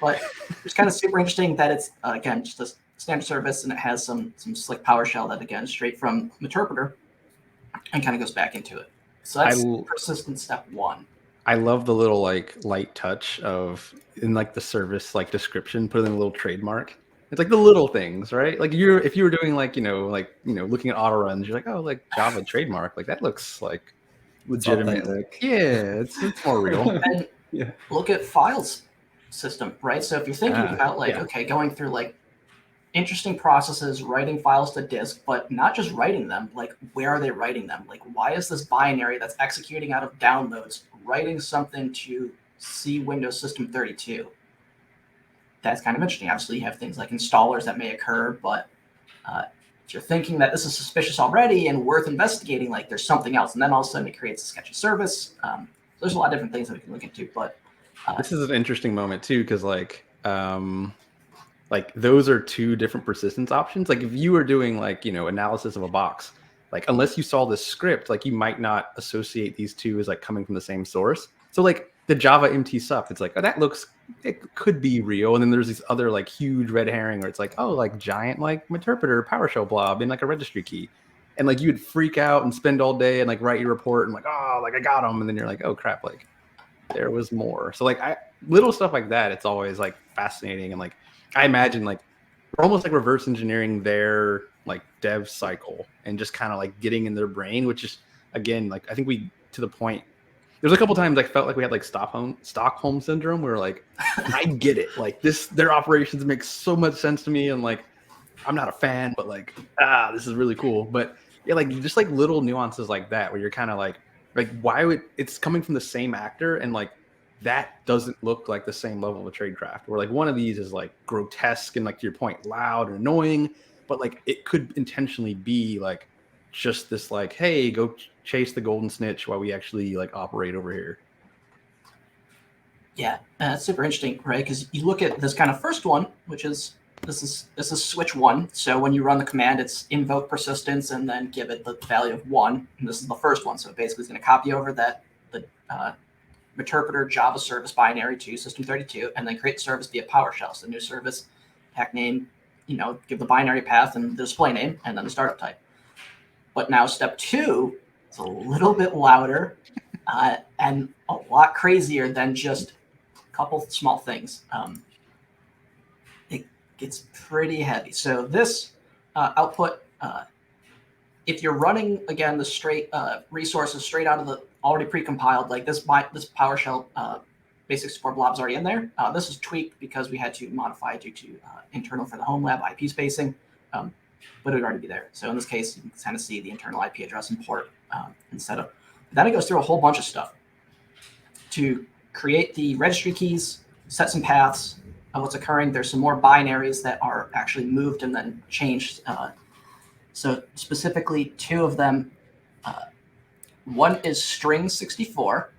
But it's kind of super interesting that it's again just a standard service, and it has some slick PowerShell that again is straight from Meterpreter and kind of goes back into it. So that's persistent step one. I love the little like light touch of in like the service like description, put in a little trademark. It's like the little things, right? Like if you were doing like looking at auto runs, you're like, oh, like Java trademark, like that looks like legitimate. Like, yeah, it's more real. And look at files system, right? So if you're thinking about like okay, going through like interesting processes, writing files to disk, but not just writing them, like where are they writing them? Like why is this binary that's executing out of downloads writing something to C Windows System 32? That's kind of interesting. Obviously, you have things like installers that may occur, but if you're thinking that this is suspicious already and worth investigating, like there's something else, and then all of a sudden it creates a sketchy service. So there's a lot of different things that we can look into, but this is an interesting moment too, because like those are two different persistence options. Like if you were doing like analysis of a box, like unless you saw this script, like you might not associate these two as like coming from the same source. So like the Java MT sup, it's like, oh, it could be real. And then there's these other like huge red herring where it's like, oh, like giant like Meterpreter PowerShell blob in like a registry key. And like you would freak out and spend all day and like write your report and like, oh, like I got them. And then you're like, oh crap, like there was more. So like little stuff like that, it's always like fascinating. And like I imagine like we're almost like reverse engineering their like dev cycle and just kind of like getting in their brain, which is again, like I think we to the point. There's a couple times I felt like we had like Stockholm syndrome where like I get it, like their operations make so much sense to me, and like I'm not a fan, but like this is really cool. But yeah, like just like little nuances like that where you're kind of like why would it's coming from the same actor, and like that doesn't look like the same level of tradecraft, where like one of these is like grotesque and like to your point loud and annoying, but like it could intentionally be like just this like, hey, go chase the golden snitch while we actually like operate over here. Yeah, that's super interesting, right? Because you look at this kind of first one, which is this is switch one. So when you run the command, it's invoke persistence and then give it the value of 1. And this is the first one. So basically it's going to copy over the Meterpreter Java service binary to System32 and then create the service via PowerShell. So new service, pack name, give the binary path and the display name and then the startup type. But now step 2 is a little bit louder and a lot crazier than just a couple small things. It gets pretty heavy. So this output, if you're running, again, the straight resources straight out of the already precompiled, like this PowerShell basic support blob's already in there. This is tweaked because we had to modify due to internal for the home lab IP spacing. But it would already be there. So in this case, you can kind of see the internal IP address and port instead of. Then it goes through a whole bunch of stuff to create the registry keys, set some paths of what's occurring. There's some more binaries that are actually moved and then changed. So specifically 2 of them. One is string 64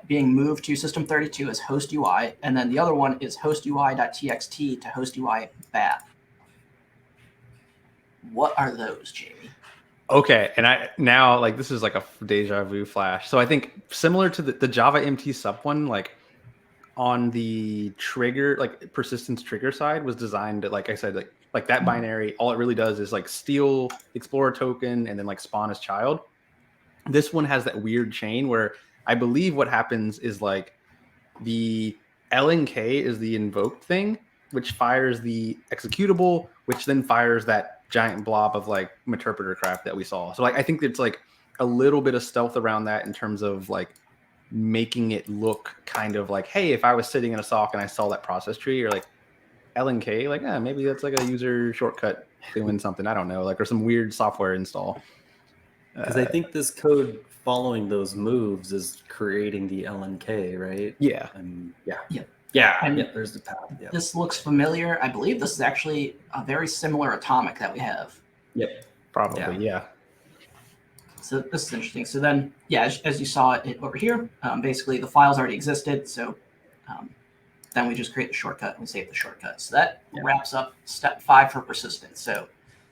being moved to System32 as host UI, and then the other one is host UI.txt to host UI bat. What are those, Jamie? Okay, and I now like this is like a deja vu flash. So I think similar to the Java MT sup one, like on the trigger, like persistence trigger side was designed to, like I said, like that binary, all it really does is like steal Explorer token and then like spawn as child. This one has that weird chain where I believe what happens is like the LNK is the invoked thing, which fires the executable, which then fires that giant blob of like Meterpreter crap that we saw. So like I think it's like a little bit of stealth around that in terms of like making it look kind of like, hey, if I was sitting in a SOC and I saw that process tree, or like LNK, like maybe that's like a user shortcut doing something, I don't know, like or some weird software install. Because I think this code following those moves is creating the LNK, right? Yeah. And yeah. And There's the path. Yeah. This looks familiar. I believe this is actually a very similar atomic that we have. Yep. Probably, yeah. So this is interesting. So then, yeah, as you saw it over here, basically the files already existed. So then we just create the shortcut and we save the shortcut. So that wraps up step 5 for persistence. So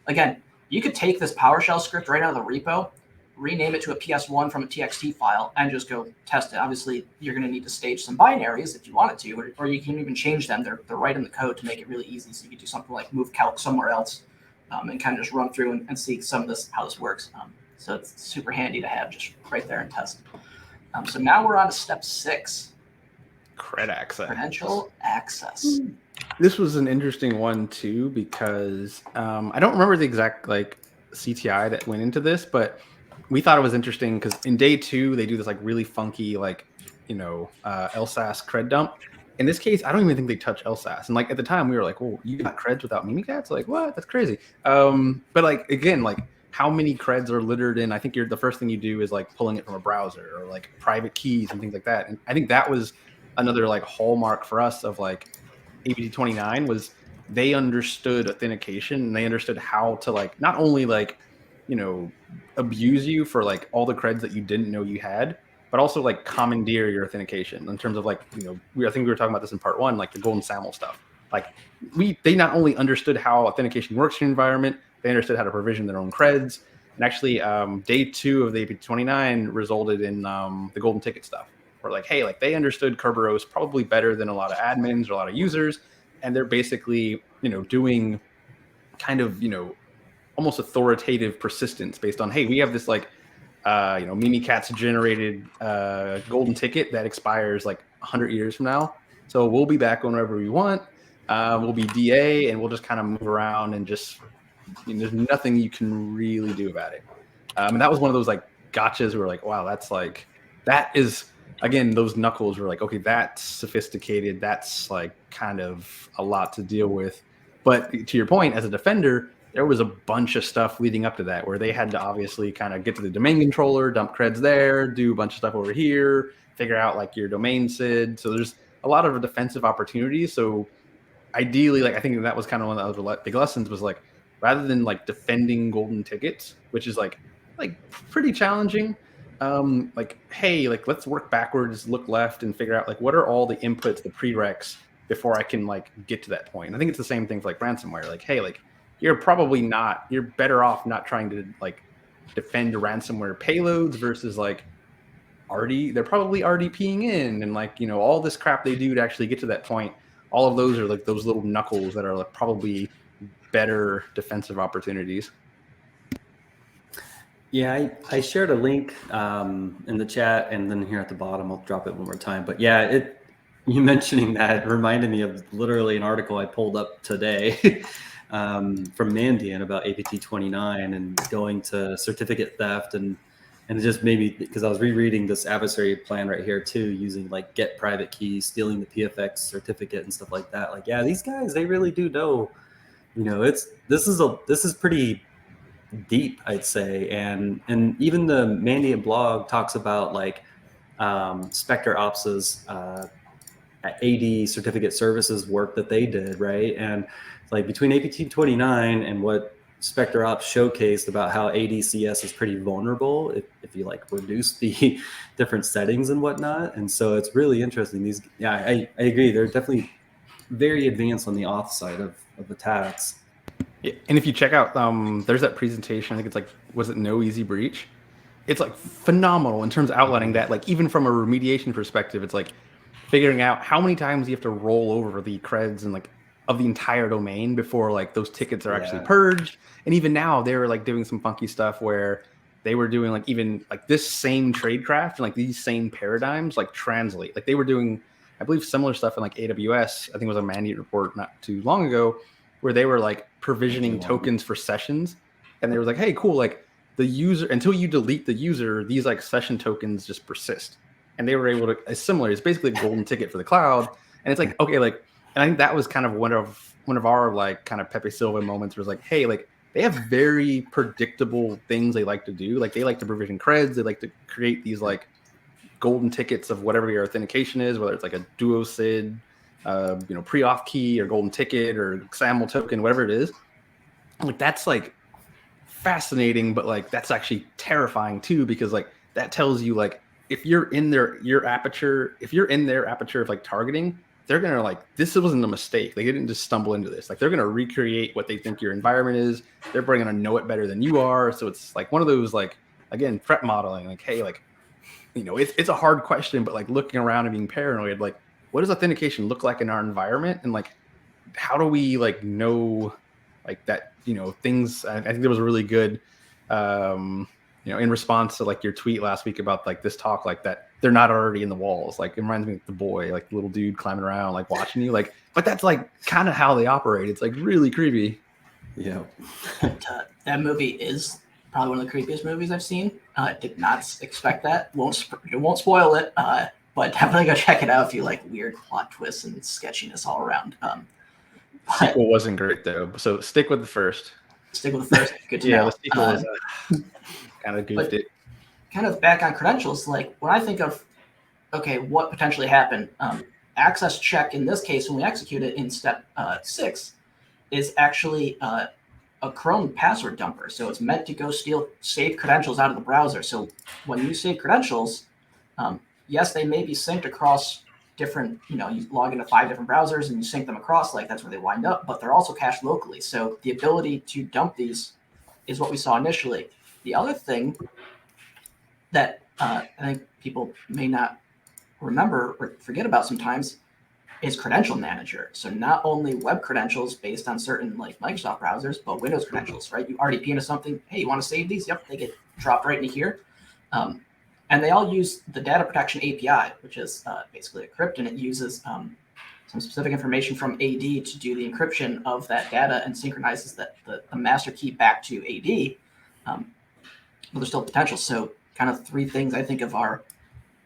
again, you could take this PowerShell script right out of the repo, rename it to a PS1 from a TXT file, and just go test it. Obviously, you're going to need to stage some binaries if you wanted to, or you can even change them. They're right in the code to make it really easy. So you could do something like move calc somewhere else and kind of just run through and see some of this, how this works. So it's super handy to have just right there and test. So now we're on to step 6. Cred access. Credential access. This was an interesting one too, because I don't remember the exact like CTI that went into this, but we thought it was interesting because in day 2 they do this like really funky like LSAS cred dump. In this case, I don't even think they touch LSAS, and like at the time we were like, "Oh, you got creds without Mimikatz? Like what? That's crazy." But like again, like how many creds are littered in? I think the first thing you do is like pulling it from a browser or like private keys and things like that. And I think that was another like hallmark for us of like APT29 was they understood authentication and they understood how to like not only like abuse you for like all the creds that you didn't know you had, but also like commandeer your authentication in terms of like I think we were talking about this in part 1, like the golden SAML stuff. Like they not only understood how authentication works in your environment, they understood how to provision their own creds. And actually day 2 of the APT29 resulted in the golden ticket stuff. Where like, hey, like they understood Kerberos probably better than a lot of admins or a lot of users, and they're basically doing kind of almost authoritative persistence based on, hey, we have this like Mimikatz generated golden ticket that expires like 100 years from now, so we'll be back whenever we want. We'll be DA and we'll just kind of move around and just there's nothing you can really do about it. And that was one of those like gotchas where like, wow, that is. Again, those knuckles were like, okay, that's sophisticated. That's like kind of a lot to deal with. But to your point, as a defender, there was a bunch of stuff leading up to that where they had to obviously kind of get to the domain controller, dump creds there, do a bunch of stuff over here, figure out like your domain SID. So there's a lot of defensive opportunities. So ideally, like I think that was kind of one of the other big lessons was like, rather than like defending golden tickets, which is like pretty challenging. Like, hey, like let's work backwards, look left, and figure out like what are all the inputs, the prereqs before I can like get to that point. And I think it's the same thing for like ransomware. Like, hey, like you're better off not trying to like defend ransomware payloads versus like they're probably RDPing in and like all this crap they do to actually get to that point. All of those are like those little knuckles that are like probably better defensive opportunities. Yeah, I shared a link in the chat, and then here at the bottom, I'll drop it one more time. But yeah, you mentioning that reminded me of literally an article I pulled up today from Mandiant about APT29 and going to certificate theft and just maybe because I was rereading this adversary plan right here too, using like get private keys, stealing the PFX certificate and stuff like that. Like, yeah, these guys, they really do know. This is pretty deep, I'd say, and even the Mandiant blog talks about like Spectre Ops's AD certificate services work that they did, right? And like between APT29 and what Spectre Ops showcased about how ADCS is pretty vulnerable if you like reduce the different settings and whatnot. And so it's really interesting. I agree, they're definitely very advanced on the auth side of attacks. Yeah, and if you check out, there's that presentation. I think it's like, was it No Easy Breach? It's like phenomenal in terms of outlining that. Like even from a remediation perspective, it's like figuring out how many times you have to roll over the creds and like of the entire domain before like those tickets are actually purged. And even now they were like doing some funky stuff where they were doing like even like this same tradecraft and like these same paradigms like translate. Like they were doing, I believe, similar stuff in like AWS. I think it was a Mandiant report not too long ago where they were like provisioning tokens for sessions, and they were like, hey, cool, like the user, until you delete the user, these like session tokens just persist. And they were able to, it's similar, it's basically a golden ticket for the cloud. And it's like, okay, like, and I think that was kind of one of our like kind of Pepe Silva moments was like, hey, like they have very predictable things they like to do. Like they like to provision creds. They like to create these like golden tickets of whatever your authentication is, whether it's like a duo SID, pre-auth key or golden ticket or XAML token, whatever it is. Like that's like fascinating, but like that's actually terrifying too, because like that tells you like if you're in their aperture of like targeting, they're gonna like this wasn't a mistake. They didn't just stumble into this. Like they're gonna recreate what they think your environment is. They're probably gonna know it better than you are. So it's like one of those like again threat modeling. Like hey, like it's a hard question, but like looking around and being paranoid, like what does authentication look like in our environment, and like how do we like know like that things. I think there was a really good in response to like your tweet last week about like this talk, like that they're not already in the walls. Like it reminds me of The Boy, like the little dude climbing around like watching you, like but that's like kind of how they operate. It's like really creepy. Yeah. That movie is probably one of the creepiest movies I've seen. Did not expect that. Won't spoil it, but definitely go check it out if you like weird plot twists and sketchiness all around. Sequel wasn't great though, so stick with the first. Stick with the first. Good to know. The sequel was kind of goofed it. Kind of back on credentials, like when I think of, okay, what potentially happened? Access check in this case, when we execute it in step 6, is actually a Chrome password dumper. So it's meant to go steal saved credentials out of the browser. So when you save credentials, yes, they may be synced across different, you log into 5 different browsers and you sync them across, like that's where they wind up, but they're also cached locally. So the ability to dump these is what we saw initially. The other thing that I think people may not remember or forget about sometimes is Credential Manager. So not only web credentials based on certain like Microsoft browsers, but Windows credentials, right? You RDP into something, hey, you want to save these? Yep, they get dropped right into here. And they all use the data protection API, which is basically a crypt, and it uses some specific information from AD to do the encryption of that data and synchronizes the master key back to AD. But there's still potential. So kind of 3 things I think of are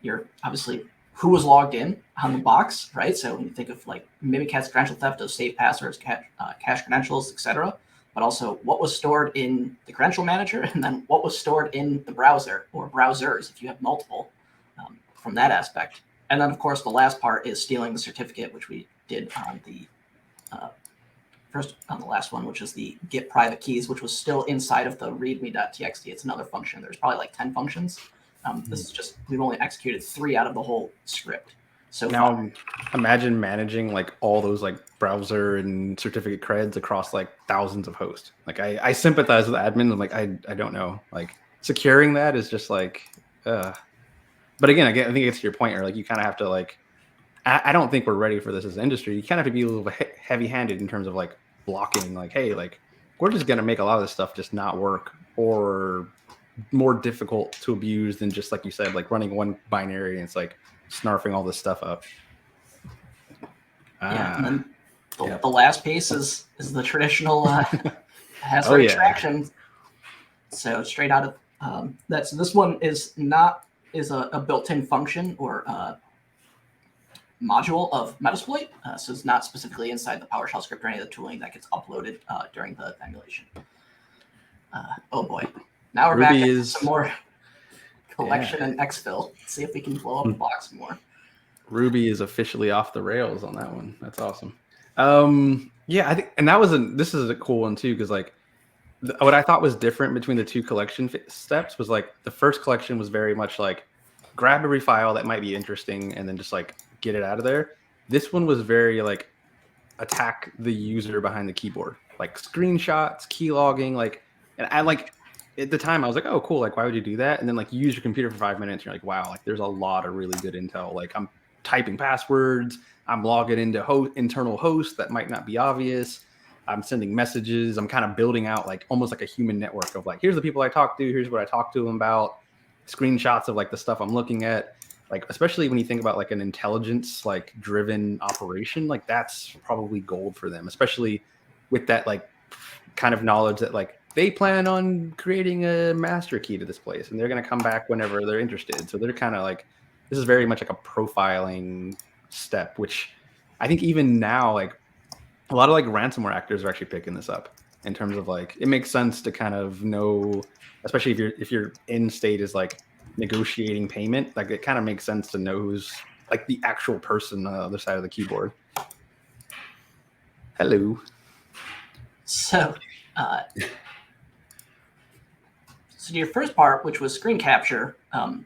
your obviously who was logged in on the box, right? So when you think of like Mimikatz credential theft, those saved passwords, cache credentials, etc. But also what was stored in the credential manager, and then what was stored in the browser or browsers if you have multiple from that aspect. And then, of course, the last part is stealing the certificate, which we did on the last one, which is the get private keys, which was still inside of the readme.txt. It's another function. There's probably like 10 functions. This is just, we've only executed 3 out of the whole script. So now imagine managing like all those like browser and certificate creds across like thousands of hosts. Like I sympathize with admins. I'm like, I don't know, like securing that is just like, but again, I think it's your point, or like you kind of have to like, I don't think we're ready for this as an industry. You kind of have to be a little bit heavy handed in terms of like blocking, like, hey, like we're just going to make a lot of this stuff just not work or more difficult to abuse than just like you said, like running one binary and it's like snarfing all this stuff up. And then the last piece is the traditional password extraction. So straight out of so this one is a built-in function or module of Metasploit. So it's not specifically inside the PowerShell script or any of the tooling that gets uploaded during the emulation. Oh boy. Now we're back to some more collection and exfil. See if we can blow up the box more. Ruby is officially off the rails on that one. That's awesome. I think, and this is a cool one too, because like what I thought was different between the 2 collection steps was like the first collection was very much like grab every file that might be interesting and then just like get it out of there. This one was very like attack the user behind the keyboard, like screenshots, key logging, like, and I like. At the time, I was like, oh, cool. Like, why would you do that? And then, like, you use your computer for 5 minutes. And you're like, wow, like, there's a lot of really good intel. Like, I'm typing passwords. I'm logging into internal hosts that might not be obvious. I'm sending messages. I'm kind of building out, like, almost like a human network of, like, here's the people I talk to. Here's what I talk to them about. Screenshots of, like, the stuff I'm looking at. Like, especially when you think about, like, an intelligence, like, driven operation. Like, that's probably gold for them. Especially with that, like, kind of knowledge that, like, they plan on creating a master key to this place and they're going to come back whenever they're interested. So they're kind of like, this is very much like a profiling step, which I think even now, like a lot of like ransomware actors are actually picking this up. in terms of like it makes sense to kind of know, especially if your end state is like negotiating payment, like it kind of makes sense to know who's like the actual person on the other side of the keyboard. Hello. So, so your first part, which was screen capture, and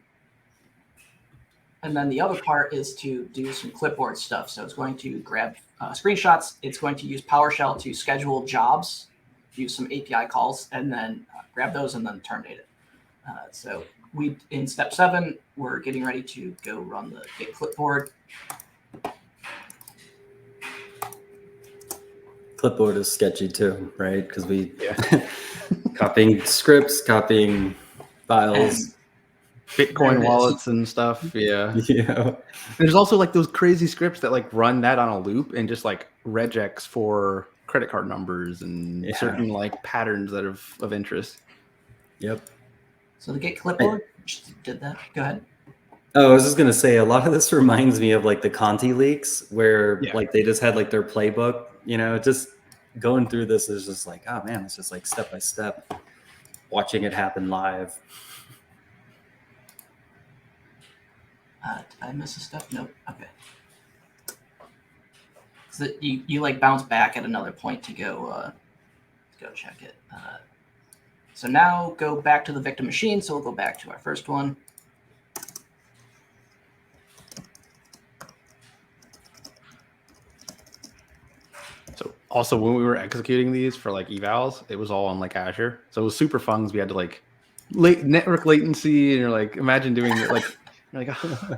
then the other part is to do some clipboard stuff. So it's going to grab screenshots. It's going to use PowerShell to schedule jobs, use some API calls, and then grab those and then terminate it. So we, in step 7, we're getting ready to go run the Git clipboard. Clipboard is sketchy too, right? Because we copying scripts, copying files, Bitcoin wallets and stuff. Yeah. Yeah. There's also like those crazy scripts that like run that on a loop and just like regex for credit card numbers and certain like patterns that are of interest. Yep. So the Git clipboard just did that. Go ahead. Oh, I was just gonna say, a lot of this reminds me of like the Conti leaks, where like they just had like their playbook. You know, just going through this is just like, oh man, it's just like step by step, watching it happen live. Did I miss a step? Nope. Okay. So you like bounce back at another point to go check it. So now go back to the victim machine. So we'll go back to our first one. So also when we were executing these for like evals, it was all on like Azure. So it was super fun because we had to like network latency, and you're like, imagine doing it like, you're like, oh.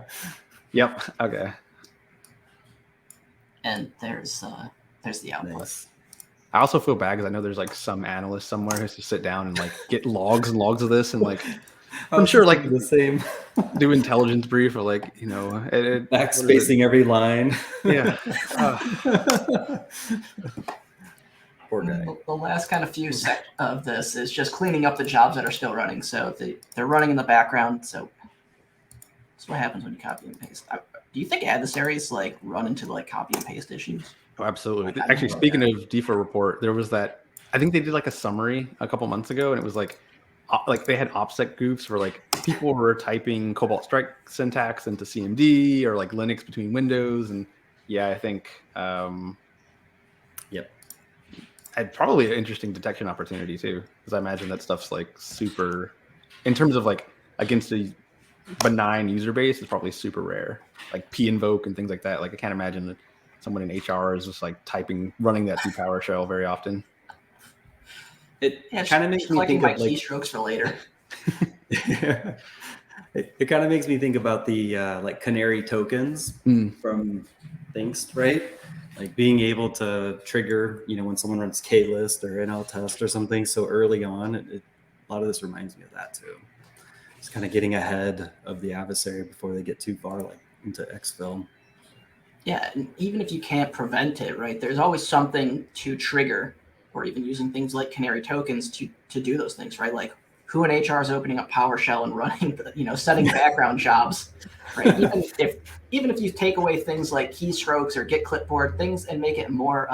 Yep, okay. And there's the output. Nice. I also feel bad because I know there's like some analyst somewhere who has to sit down and like get logs and logs of this, and like I'm sure like the same do intelligence brief or like, you know, backspacing every line. Yeah. Poor guy. The last kind of few of this is just cleaning up the jobs that are still running. So they're running in the background. So that's what happens when you copy and paste. Do you think adversaries like run into like copy and paste issues? Oh, absolutely. Actually, speaking of DFA report, there was that, I think they did like a summary a couple months ago, and it was like they had OPSEC goofs where like people were typing Cobalt Strike syntax into CMD or like Linux between windows. And yeah, I think, had probably an interesting detection opportunity too, because I imagine that stuff's like super, in terms of like against a benign user base, it's probably super rare, like pinvoke and things like that. Like I can't imagine that someone in HR is just like running that through PowerShell very often. It kind of makes me think my of like keystrokes for later. It kind of makes me think about the like canary tokens from Thinkst, right? Like being able to trigger, you know, when someone runs K-list or NL test or something so early on. A lot of this reminds me of that too. It's kind of getting ahead of the adversary before they get too far, like into exfil. Yeah, and even if you can't prevent it, right, there's always something to trigger, or even using things like canary tokens to do those things, right? Like who in HR is opening up PowerShell and running, setting background jobs, right? Even if you take away things like keystrokes or Git clipboard things and make it more,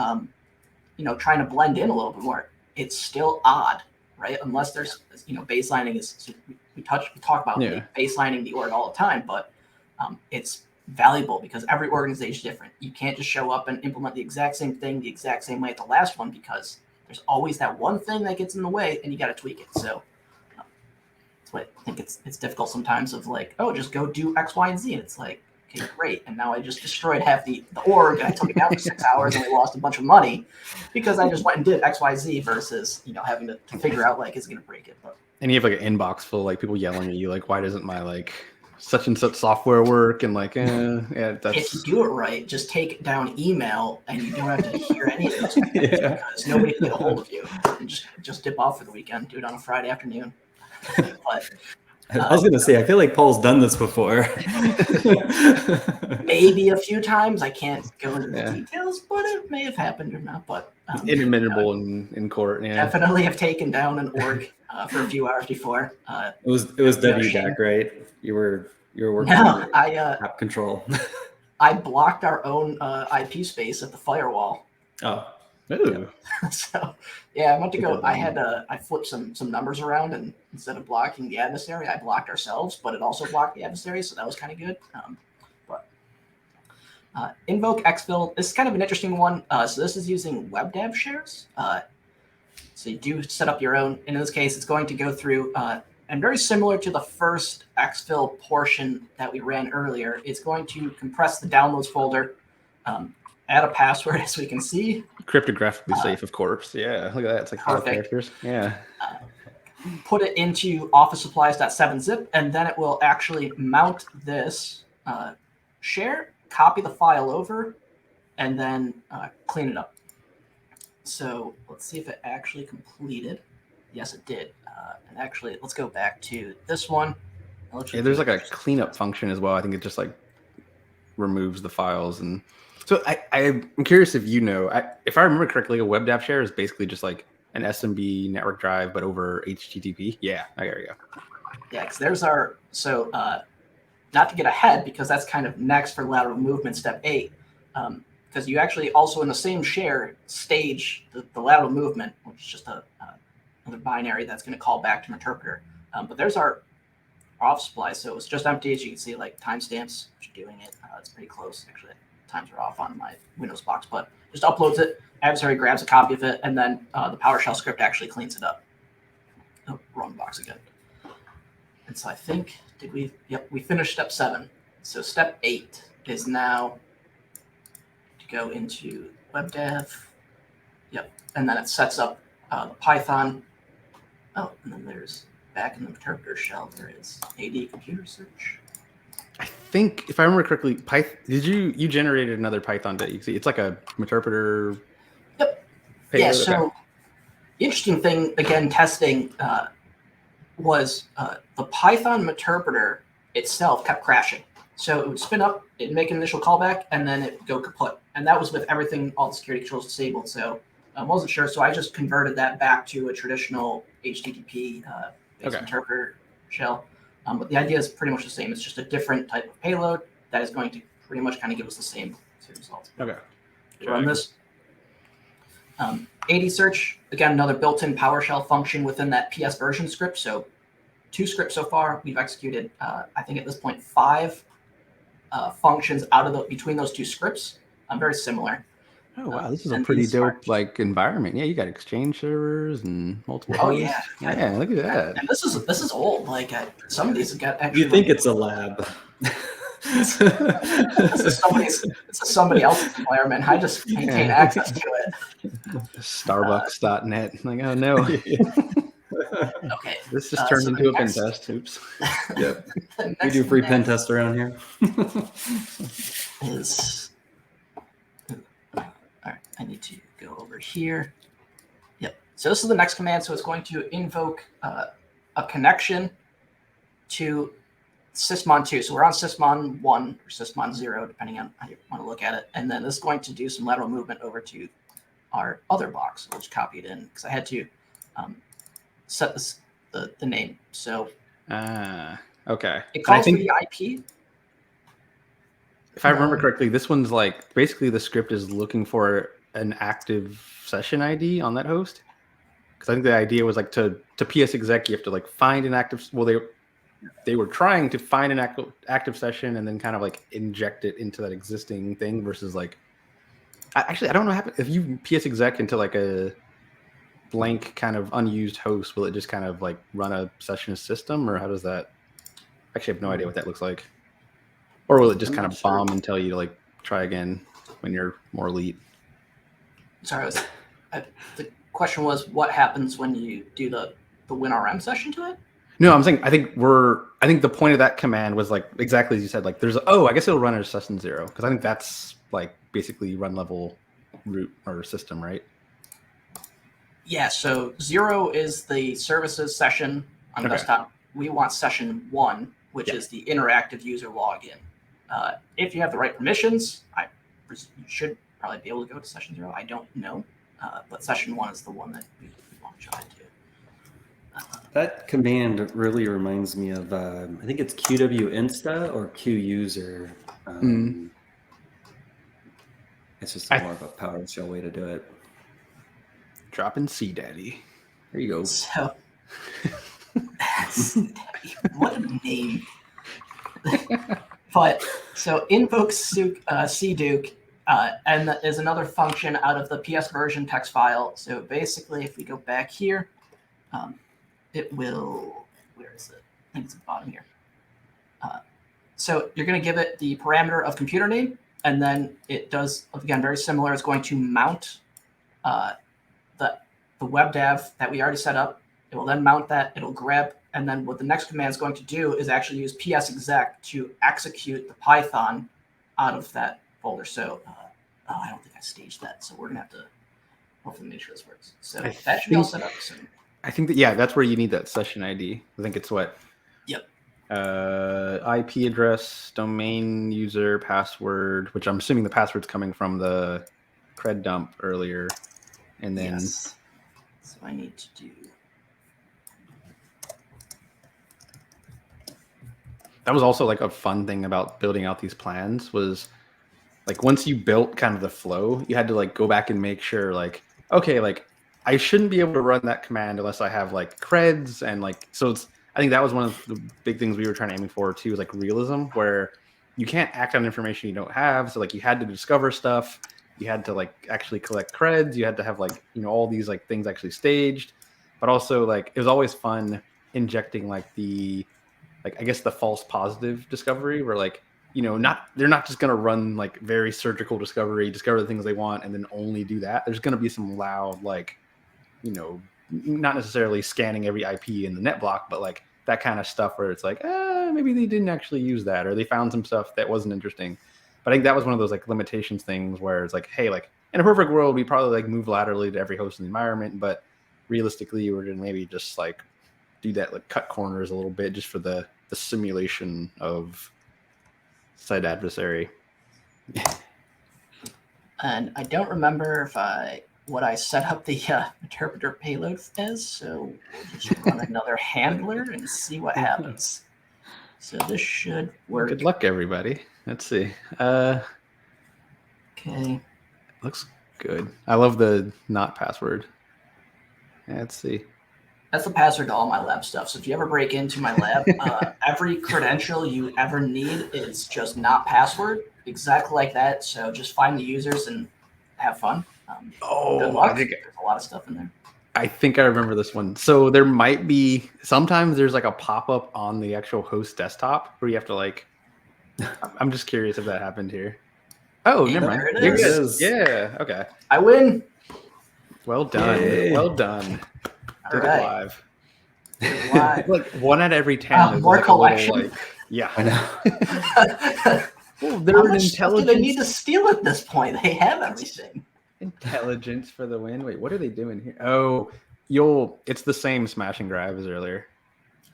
trying to blend in a little bit more, it's still odd, right? Unless there's, baselining is, we talk about baselining the org all the time, but it's valuable because every organization is different. You can't just show up and implement the exact same thing the exact same way at the last one, because there's always that one thing that gets in the way and you got to tweak it. So that's why I think it's difficult sometimes of like, oh, just go do X, Y, and Z. And it's like, okay, great. And now I just destroyed half the org and I took it down for 6 hours and we lost a bunch of money because I just went and did X, Y, Z versus, having to figure out like, is it going to break it? But, and you have like an inbox full of like people yelling at you, like, why doesn't my like such and such software work? And like, that's... If you do it right, just take down email and you don't have to hear any of those because nobody can get a hold of you. And just dip off for the weekend. Do it on a Friday afternoon. But I was gonna say, I feel like Paul's done this before. Maybe a few times. I can't go into the details, but it may have happened or not. But inadmissible in court. Yeah, definitely have taken down an org for a few hours before. It was WDAC, right? You were working on app control. I blocked our own IP space at the firewall. Oh, Ooh. So yeah, I went to go. I flipped some numbers around, and instead of blocking the adversary, I blocked ourselves, but it also blocked the adversary, so that was kind of good. But invoke exfil. This is kind of an interesting one. So this is using WebDAV shares. So you do set up your own. In this case, it's going to go through, and very similar to the first exfil portion that we ran earlier, it's going to compress the downloads folder, add a password, as we can see. Cryptographically safe, of course. Yeah, look at that. It's like 5 characters. Yeah. Put it into officesupplies.7zip, and then it will actually mount this share, copy the file over, and then clean it up. So let's see if it actually completed. Yes, it did. And actually, let's go back to this one. Yeah, there's like a cleanup function as well. I think it just like removes the files. And so I'm curious if you know, if I remember correctly, a WebDAV share is basically just like an SMB network drive, but over HTTP. Yeah, there you go. Yeah, because there's our, so not to get ahead, because that's kind of next for lateral movement, step 8. Because you actually also in the same share stage the lateral movement, which is just another binary that's going to call back to an interpreter. But there's our office supply. So it's just empty, as you can see, like timestamps, doing it. It's pretty close. Actually, times are off on my Windows box, but just uploads it. Adversary grabs a copy of it, and then the PowerShell script actually cleans it up. Oh, wrong box again. And so I think, we finished step 7. So step 8 is now go into WebDAV. Yep. And then it sets up the Python. Oh, and then there's back in the interpreter shell, there is AD computer search. I think if I remember correctly, did you generated another Python that you see? It's like a interpreter. Yep. Yeah. So the interesting thing, again, testing was the Python interpreter itself kept crashing. So it would spin up, it'd make an initial callback, and then it would go kaput. And that was with everything, all the security controls disabled. So I wasn't sure. So I just converted that back to a traditional HTTP interpreter shell. But the idea is pretty much the same. It's just a different type of payload that is going to pretty much kind of give us the same results. Okay. Run this. AD search, again, another built-in PowerShell function within that PS version script. So 2 scripts so far. We've executed, I think at this point, 5 functions out of between those 2 scripts. Very similar. Oh wow, this is a pretty dope environment. Yeah, you got Exchange servers and multiple. Oh yeah, look at that. And this is old. Like some of these have got. Actually, you think it's a lab? This is somebody else's environment. I just maintain access to it. Starbucks.net. Like, oh no. Okay. This just turned into a pen test. Oops. Yep. We do free pen tests around here. All right, I need to go over here. Yep. So this is the next command. So it's going to invoke a connection to Sysmon 2. So we're on Sysmon 1 or Sysmon 0, depending on how you want to look at it. And then this is going to do some lateral movement over to our other box. We'll just copy it in because I had to set the name. So okay. It calls for the IP. If I remember correctly, this one's like basically the script is looking for an active session ID on that host. Because I think the idea was like to PS exec, you have to like find an active. Well, they were trying to find an active session and then kind of like inject it into that existing thing versus like. I don't know what happens if you PS exec into like a blank kind of unused host. Will it just kind of like run a session system, or how does that? Actually, I have no idea what that looks like. Or will it just kind of bomb and tell you to like try again when you're more elite? Sorry, the question was what happens when you do the WinRM session to it? No, I'm saying I think the point of that command was like exactly as you said. Like I guess it'll run as session 0 because I think that's like basically run level root or system, right? Yeah. So 0 is the services session on the desktop. We want session 1, which is the interactive user login. If you have the right permissions, you should probably be able to go to session 0. I don't know, but session 1 is the one that we want to try to do. That command really reminds me of, I think it's QWinsta or QUser. It's just more of a PowerShell way to do it. Dropping C Daddy. There you go. So, what a name. But so invoke cduke, and that is another function out of the PS version text file. So basically, if we go back here, it will. Where is it? I think it's at the bottom here. So you're going to give it the parameter of computer name, and then it does, again, very similar. It's going to mount the WebDAV that we already set up. It will then mount that. It'll grab, and then what the next command is going to do is actually use psexec to execute the Python out of that folder. So I don't think I staged that, so we're going to have to hopefully make sure this works. So that should be all set up soon. I think that, yeah, that's where you need that session ID. I think it's what? Yep. IP address, domain user, password, which I'm assuming the password's coming from the cred dump earlier. And then Yes. So I need to do. that was also like a fun thing about building out these plans was like once you built kind of the flow, you had to like go back and make sure like, okay, like I shouldn't be able to run that command unless I have like creds and like, so it's, I think that was one of the big things we were trying to aim for too, is like realism, where you can't act on information you don't have. So like you had to discover stuff, you had to like actually collect creds, you had to have like, you know, all these like things actually staged, but also like it was always fun injecting like the, like I guess the false positive discovery where like, you know, they're not just gonna run like very surgical discovery, discover the things they want, and then only do that. There's gonna be some loud like, you know, not necessarily scanning every IP in the net block, but like that kind of stuff where it's like, maybe they didn't actually use that, or they found some stuff that wasn't interesting. But I think that was one of those like limitations things where it's like, hey, like in a perfect world, we probably like move laterally to every host in the environment, but realistically, we're gonna maybe just like do that, like cut corners a little bit just for the simulation of site adversary. And I don't remember what I set up the interpreter payload as, so we'll just run another handler and see what happens. So this should work. Good luck, everybody. Let's see. Okay. Looks good. I love the not password. Let's see. That's the password to all my lab stuff. So if you ever break into my lab, every credential you ever need is just not password, exactly like that. So just find the users and have fun. Good luck. There's a lot of stuff in there. I think I remember this one. So there might be, sometimes there's like a pop-up on the actual host desktop where you have to like, I'm just curious if that happened here. Oh, And never mind. there it You're is. good. Yeah, okay. I win. Well done. Yay. Well done. All Did right. it live. Good live. Like 1 out of every 10 is More like a little, collection. like, yeah. I know. Well, How they're an much stuff do they need intelligence. to steal at this point? They have everything. Intelligence for the win. Wait, what are they doing here? Oh, it's the same smash and grab as earlier,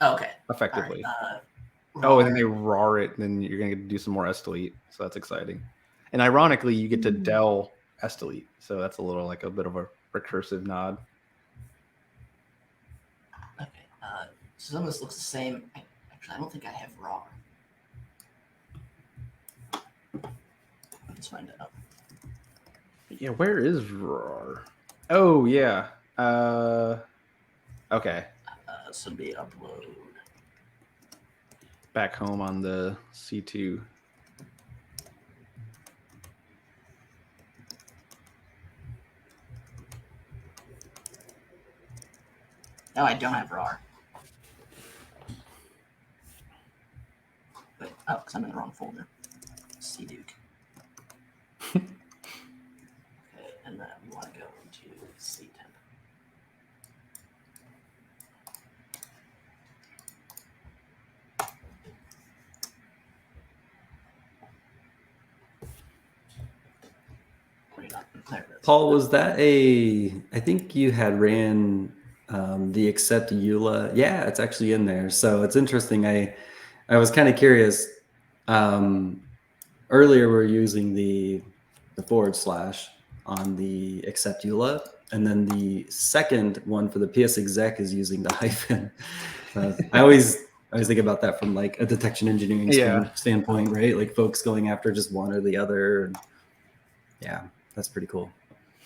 Okay. effectively. All right, Oh, and then they roar it, and then you're gonna get to do some more Estelite, so that's exciting. And ironically, you get to del Estelite, so that's a little like a bit of a recursive nod. Okay. So some of this looks the same. Actually, I don't think I have raw. Let's find out. Yeah, where is roar? Oh yeah. Okay. So be upload. Back home on the C2. No, I don't have RAR. Wait, oh, because I'm in the wrong folder. CDuke. Okay, and then we want to go into CTemp. Right up there. It is. Paul, was that I think you had ran the accept EULA. Yeah, it's actually in there. So it's interesting. I was kind of curious. Earlier, we were using the / on the accept EULA, and then the second one for the psexec is using the hyphen. I always think about that from like a detection engineering standpoint, right? Like folks going after just one or the other. Yeah, that's pretty cool.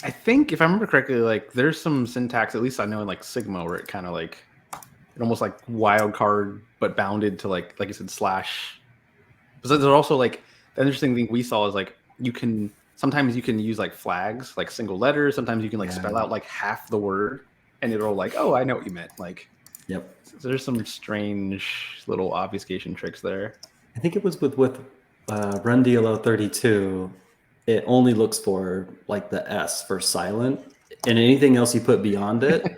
I think if I remember correctly, like there's some syntax, at least I know in like Sigma, where it kind of like it almost like wildcard but bounded to like you said slash. But there's also like the interesting thing we saw is like sometimes you can use like flags, like single letters. Sometimes you can like spell out like half the word, and it'll like, oh, I know what you meant. Like, Yep. So there's some strange little obfuscation tricks there. I think it was with Run DLL 32. It only looks for like the S for silent, and anything else you put beyond it,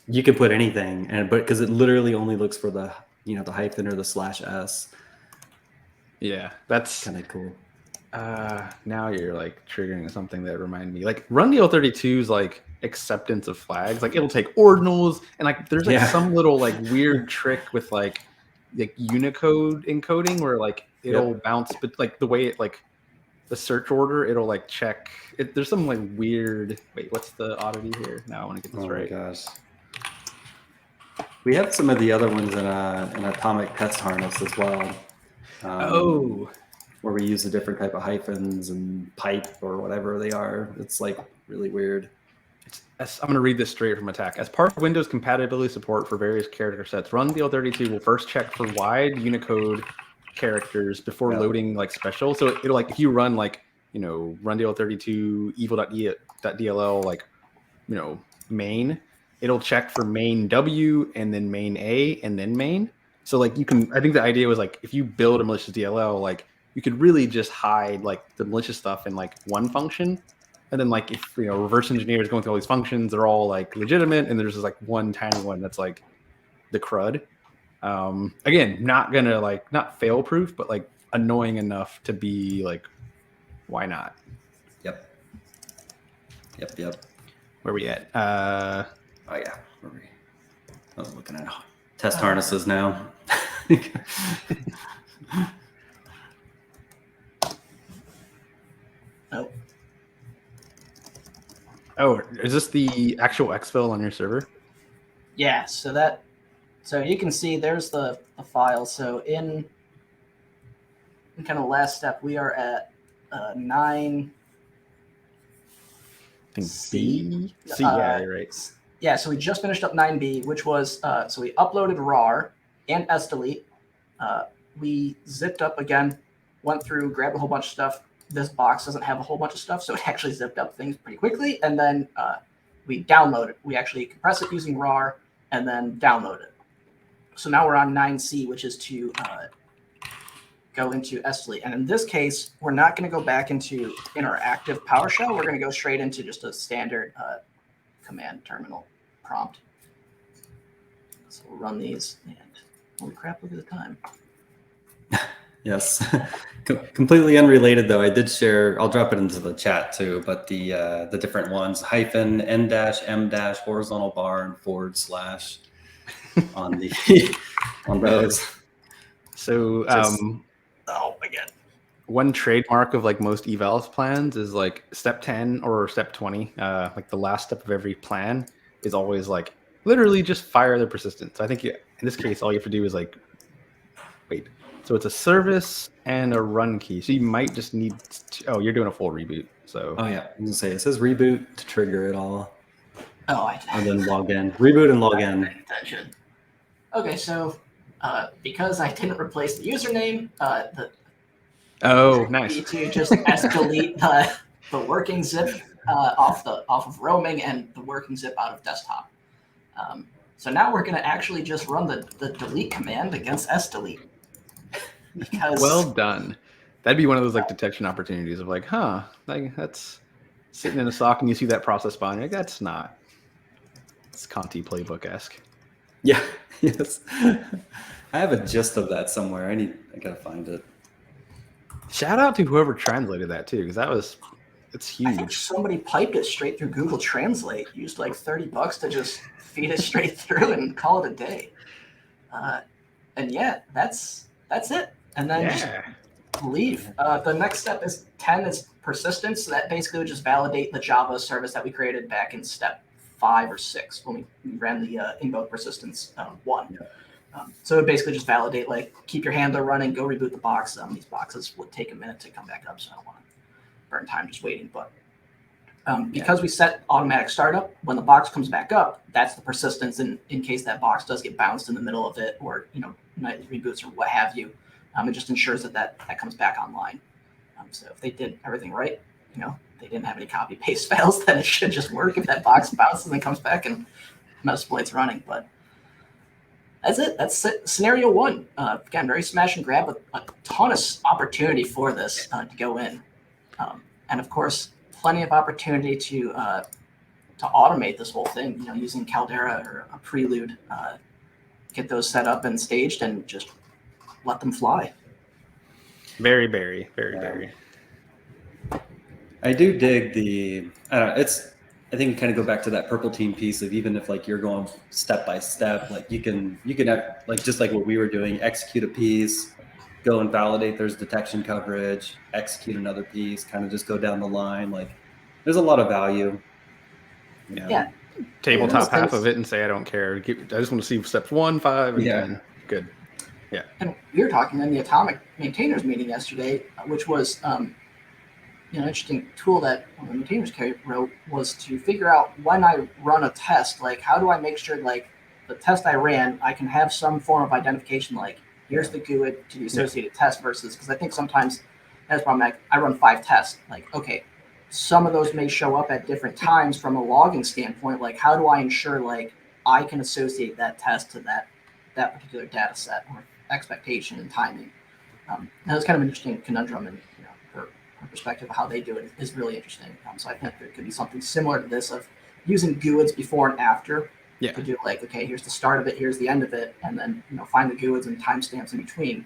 you can put anything, but because it literally only looks for the the hyphen or the /s. Yeah, that's kind of cool. Now you're like triggering something that reminded me. Like Run DL32's like acceptance of flags, like it'll take ordinals, and like there's like some little like weird trick with like Unicode encoding where like it'll bounce, but like the way it like the search order, it'll like check. There's some like weird. Wait, what's the oddity here? Now I want to get this right. Oh my gosh. We have some of the other ones in an atomic test harness as well. Where we use a different type of hyphens and pipe or whatever they are. It's like really weird. I'm going to read this straight from Attack. As part of Windows compatibility support for various character sets, Run DL32 will first check for wide Unicode characters before loading like special. So it'll like if you run like Run DL32 evil.dll like main, it'll check for main W and then main A and then main. So like you can, I think the idea was like if you build a malicious DLL, like you could really just hide like the malicious stuff in like one function, and then like if reverse engineers going through all these functions, they're all like legitimate, and there's just like one tiny one that's like the crud. Again, not gonna like not fail proof, but like annoying enough to be like, why not? Yep. Where we at? Oh yeah. Where we? I was looking at test harnesses now. Oh, is this the actual exfil on your server? Yeah, so you can see there's the file. So in kind of last step, we are at 9. I think C. Yeah, you're right. Yeah, so we just finished up 9B, which was so we uploaded RAR and sdelete. We zipped up again, went through, grabbed a whole bunch of stuff. This box doesn't have a whole bunch of stuff, so it actually zipped up things pretty quickly. And then we download it. We actually compress it using RAR and then download it. So now we're on 9C, which is to go into sdelete. And in this case, we're not going to go back into interactive PowerShell. We're going to go straight into just a standard command terminal prompt. So we'll run these, and holy crap, look at the time. Yes. Completely unrelated though. I did share, I'll drop it into the chat too, but the different ones, hyphen, n dash, m dash, horizontal bar, and / on the on those. So oh my god. One trademark of like most evals plans is like step 10 or step 20, like the last step of every plan is always like literally just fire the persistent. So I think in this case, all you have to do is like, wait. So it's a service and a run key. So you might just need to, you're doing a full reboot. So yeah, I was gonna say it says reboot to trigger it all. And then log in. Reboot and log in. Attention. Okay, so because I didn't replace the username, nice. To just delete the working zip off of roaming and the working zip out of desktop. So now we're going to actually just run the delete command against sdelete. Because well done. That'd be one of those like detection opportunities of like, like that's sitting in a sock and you see that process spawn. Like that's not. It's Conti playbook-esque. Yeah. Yes. I have a gist of that somewhere. I gotta find it. Shout out to whoever translated that too, because it's huge. I think somebody piped it straight through Google Translate, used like $30 to just feed it straight through and call it a day. And yeah, that's it. And then just leave. The next step is 10 is persistence. So that basically would just validate the Java service that we created back in step 5 or 6 when we ran the invoke persistence 1. Yeah. So it basically just validate, like, keep your handler running, go reboot the box. These boxes would take a minute to come back up, so I don't want to burn time just waiting. But Because we set automatic startup, when the box comes back up, that's the persistence in case that box does get bounced in the middle of it, or night reboots or what have you. It just ensures that comes back online. So if they did everything right, they didn't have any copy paste fails, then it should just work if that box bounces and then comes back and Metasploit's running. But that's it. That's scenario one. Again, very smash and grab, with a ton of opportunity for this to go in, and of course, plenty of opportunity to automate this whole thing. Using Caldera or a Prelude, get those set up and staged, and just let them fly. Very, very, very, very. I do dig the. I don't know. I think kind of go back to that purple team piece of, even if like you're going step by step, like you can like, just like what we were doing, execute a piece, go and validate there's detection coverage, execute another piece, kind of just go down the line. Like there's a lot of value. Yeah. Tabletop half of it and say, I don't care. I just want to see steps 1, 5, and 10. Good. Yeah. And we were talking in the Atomic Maintainers meeting yesterday, which was an interesting tool that one of the maintainers wrote, was to figure out when I run a test, like how do I make sure like the test I ran, I can have some form of identification, like here's the GUID to the associated test, versus, because I think sometimes that's problem. I run 5 tests. Like, okay, some of those may show up at different times from a logging standpoint. Like, how do I ensure like I can associate that test to that particular data set or expectation and timing? And that's kind of an interesting conundrum, and her perspective of how they do it is really interesting. So I think there could be something similar to this, of using GUIDs before and after. Yeah. To do like, okay, here's the start of it, here's the end of it, and then find the GUIDs and timestamps in between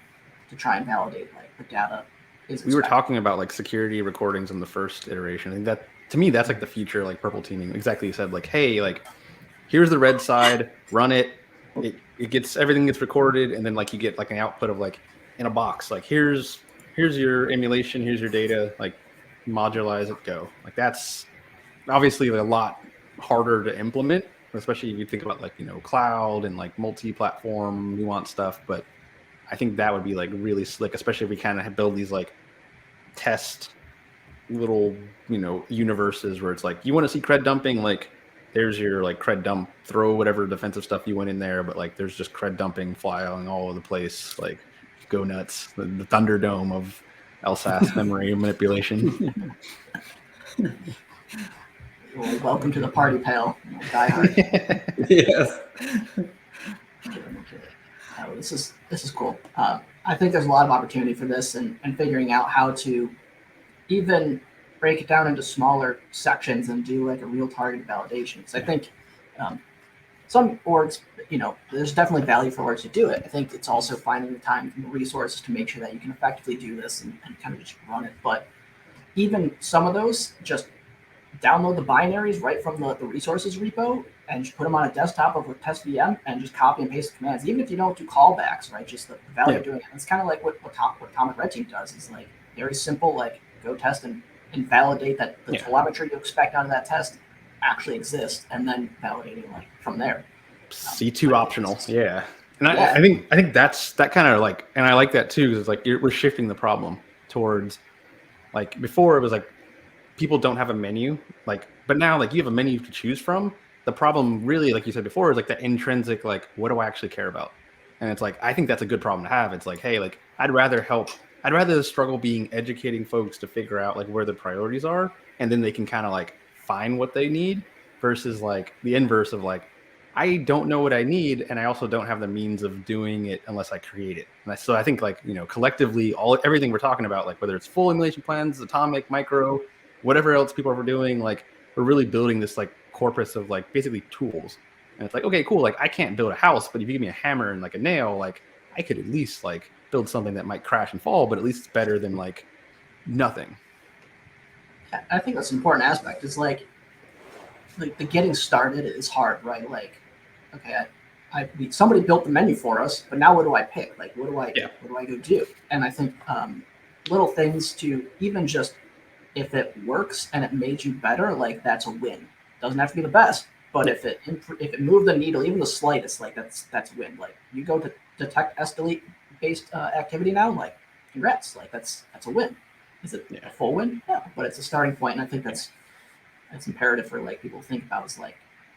to try and validate like the data is expected. We were talking about like security recordings in the first iteration. I think that, to me, that's like the future, like purple teaming. Exactly, you said like, hey, like here's the red side, run it. Everything gets recorded, and then like you get like an output of like in a box. Like here's your emulation, here's your data. Like modularize it, go. Like that's obviously a lot harder to implement, especially if you think about like cloud and like multi-platform nuanced stuff. But I think that would be like really slick, especially if we kind of build these like test little universes where it's like, you want to see cred dumping, like there's your like cred dump, throw whatever defensive stuff you went in there, but like there's just cred dumping flying all over the place. Like go nuts, the Thunderdome of LSAS memory manipulation. Well, welcome to the party, pal. Die hard. Yes. This is cool. I think there's a lot of opportunity for this, and figuring out how to even break it down into smaller sections and do like a real targeted validation. Because I think some orgs, there's definitely value for orgs to do it. I think it's also finding the time and the resources to make sure that you can effectively do this and kind of just run it. But even some of those, just download the binaries right from the resources repo and just put them on a desktop of a test VM and just copy and paste the commands. Even if you don't do callbacks, right? Just the value of doing it. It's kind of like what Atomic Red Team does. It's like very simple, like go test and validate that the telemetry you expect out of that test actually exists, and then validating like from there. C2 optional. Yeah. And I think that's that kind of like, and I like that too, because it's like we're shifting the problem towards, like before it was like people don't have a menu, like, but now like you have a menu to choose from. The problem really, like you said before, is like the intrinsic, like, what do I actually care about? And it's like, I think that's a good problem to have. It's like, hey, like I'd rather the struggle being educating folks to figure out like where the priorities are, and then they can kind of like find what they need, versus like the inverse of like, I don't know what I need, and I also don't have the means of doing it unless I create it. And so I think like, collectively, everything we're talking about, like whether it's full emulation plans, Atomic, Micro, whatever else people are doing, like we're really building this like corpus of like basically tools. And it's like, okay, cool. Like I can't build a house, but if you give me a hammer and like a nail, like I could at least like build something that might crash and fall, but at least it's better than like nothing. I think that's an important aspect. It's like the getting started is hard, right? Like, okay, somebody built the menu for us, but now what do I pick? Like, what do I go do? And I think little things to even just, if it works and it made you better, like that's a win. Doesn't have to be the best, but if it moved the needle, even the slightest, like that's a win. Like you go to detect SDelete based activity now, like congrats, like that's a win. Is it a full win? Yeah, but it's a starting point, and I think it's imperative for like people to think about is like,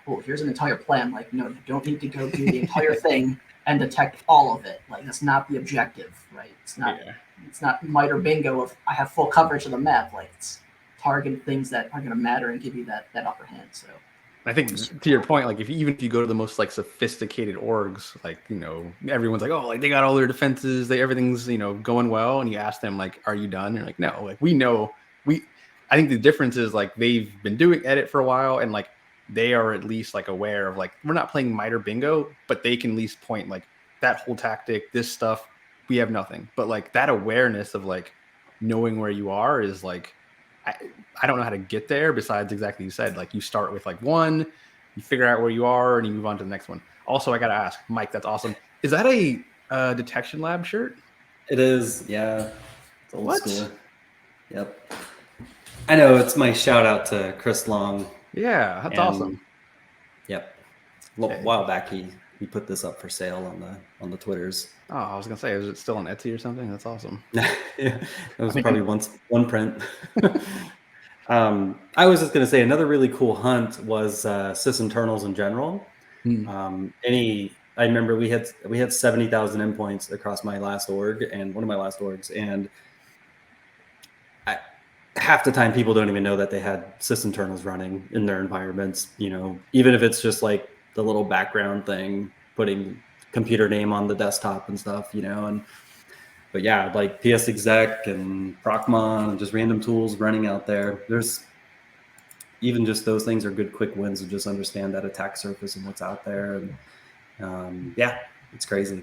oh, here's an entire plan. Like, no, you don't need to go do the entire thing and detect all of it. Like, that's not the objective, right? It's not. Yeah. It's not miter bingo of I have full coverage of the map. Like, it's target things that are going to matter and give you that upper hand. So I think to your point, like even if you go to the most like sophisticated orgs, like, you know, everyone's like, oh, like they got all their defenses, everything's, you know, going well. And you ask them like, are you done? And you're like, no, like we know I think the difference is like they've been doing edit for a while and like they are at least like aware of like, we're not playing miter bingo, but they can at least point like that whole tactic, this stuff, we have nothing. But like that awareness of like knowing where you are is like, I don't know how to get there besides exactly you said. Like you start with like one, you figure out where you are, and you move on to the next one. Also, I got to ask, Mike, that's awesome. Is that a Detection Lab shirt? It is, yeah. It's old What? school. Yep. I know, it's my shout out to Chris Long. Yeah, that's And- awesome. Yep. A while back, he put this up for sale on the Twitters. Oh, I was gonna say, is it still on Etsy or something? That's awesome. Yeah, it was probably one print. I was just going to say another really cool hunt was sysinternals in general. I remember we had 70,000 endpoints across my last org and one of my last orgs, and half the time people don't even know that they had sysinternals running in their environments. You know, even if it's just like the little background thing, putting computer name on the desktop and stuff. You know, but yeah, like PS exec and Procmon and just random tools running out there. There's even just those things are good quick wins to just understand that attack surface and what's out there. And yeah, it's crazy.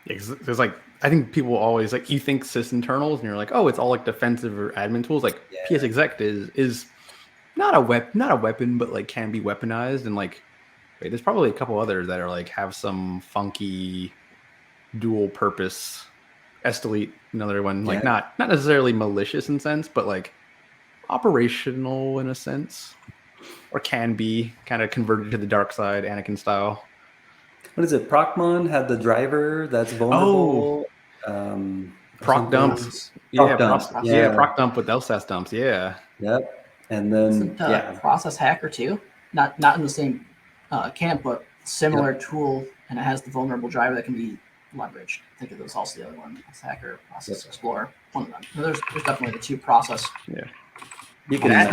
Yeah, 'cause there's like, I think people always like, you think sysinternals and you're like, oh, it's all like defensive or admin tools. Like PS exec is not a weapon, but like can be weaponized. And like, wait, there's probably a couple others that are like have some funky dual purpose. Delete, another one, like not necessarily malicious in sense, but like operational in a sense, or can be kind of converted to the dark side, Anakin style. What is it? Procmon had the driver that's vulnerable. Proc dump. Proc dump. Proc dump with LSAS dumps. Yeah. Yep. And then process hacker too. Not in the same camp, but similar tool, and it has the vulnerable driver that can be leveraged. I think it was also the other one. It's Hacker, Process Explorer. One of them. There's definitely the two process. Yeah. You can map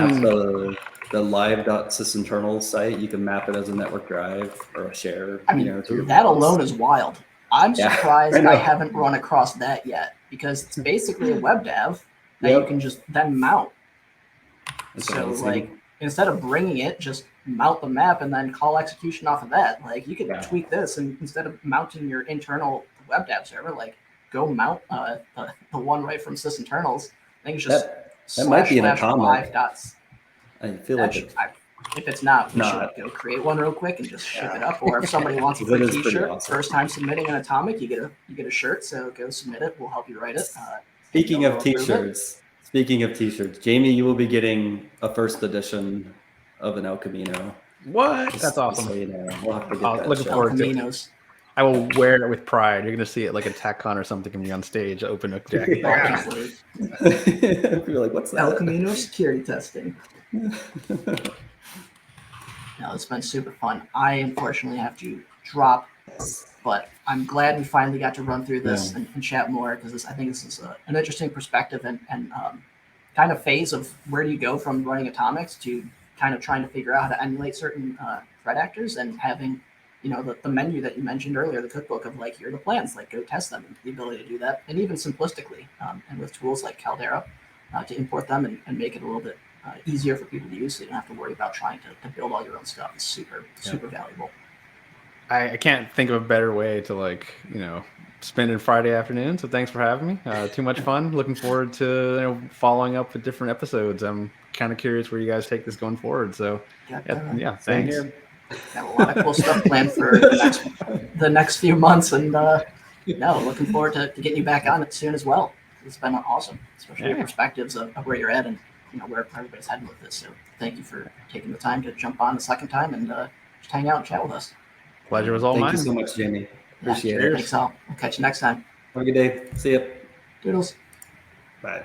the live.sysinternal site. You can map it as a network drive or a share. I mean, that alone is wild. I'm surprised I haven't run across that yet, because it's basically a web dev that you can just then mount. So like, instead of bringing it, just mount the map and then call execution off of that. Like you can tweak this, and instead of mounting your internal web dev server, like go mount the one right from sysinternals. I think it's just that might be an atomic. I feel like if it's not, we should go create one real quick and just ship it up. Or if somebody wants a free T-shirt, awesome. First time submitting an atomic, you get a shirt. So go submit it. We'll help you write it. Speaking of T-shirts, Jamie, you will be getting a first edition of an El Camino. What? That's awesome. So, we'll have to get that looking forward to it. I will wear it with pride. You're going to see it like a TACCon or something and be on stage, open a jacket. You're like, what's that? El Camino security testing. No, it's been super fun. I unfortunately have to drop, but I'm glad we finally got to run through this and chat more, because I think this is an interesting perspective and kind of phase of where do you go from running atomics to kind of trying to figure out how to emulate certain threat actors, and having, the menu that you mentioned earlier, the cookbook of like, here are the plans, like go test them, and the ability to do that, and even simplistically, and with tools like Caldera to import them and make it a little bit easier for people to use, so you don't have to worry about trying to build all your own stuff. It's super valuable. I can't think of a better way to spend a Friday afternoon. So thanks for having me. Too much fun. Looking forward to following up with different episodes. I'm kind of curious where you guys take this going forward. So thanks. Got a lot of cool stuff planned for the next few months, and looking forward to getting you back on it soon as well. It's been awesome, especially your perspectives of where you're at and where everybody's heading with this. So thank you for taking the time to jump on the second time and just hang out and chat with us. Pleasure was all mine. Thank you so much, Jamie. Appreciate it. Thanks all. We'll catch you next time. Have a good day. See ya. Doodles. Bye.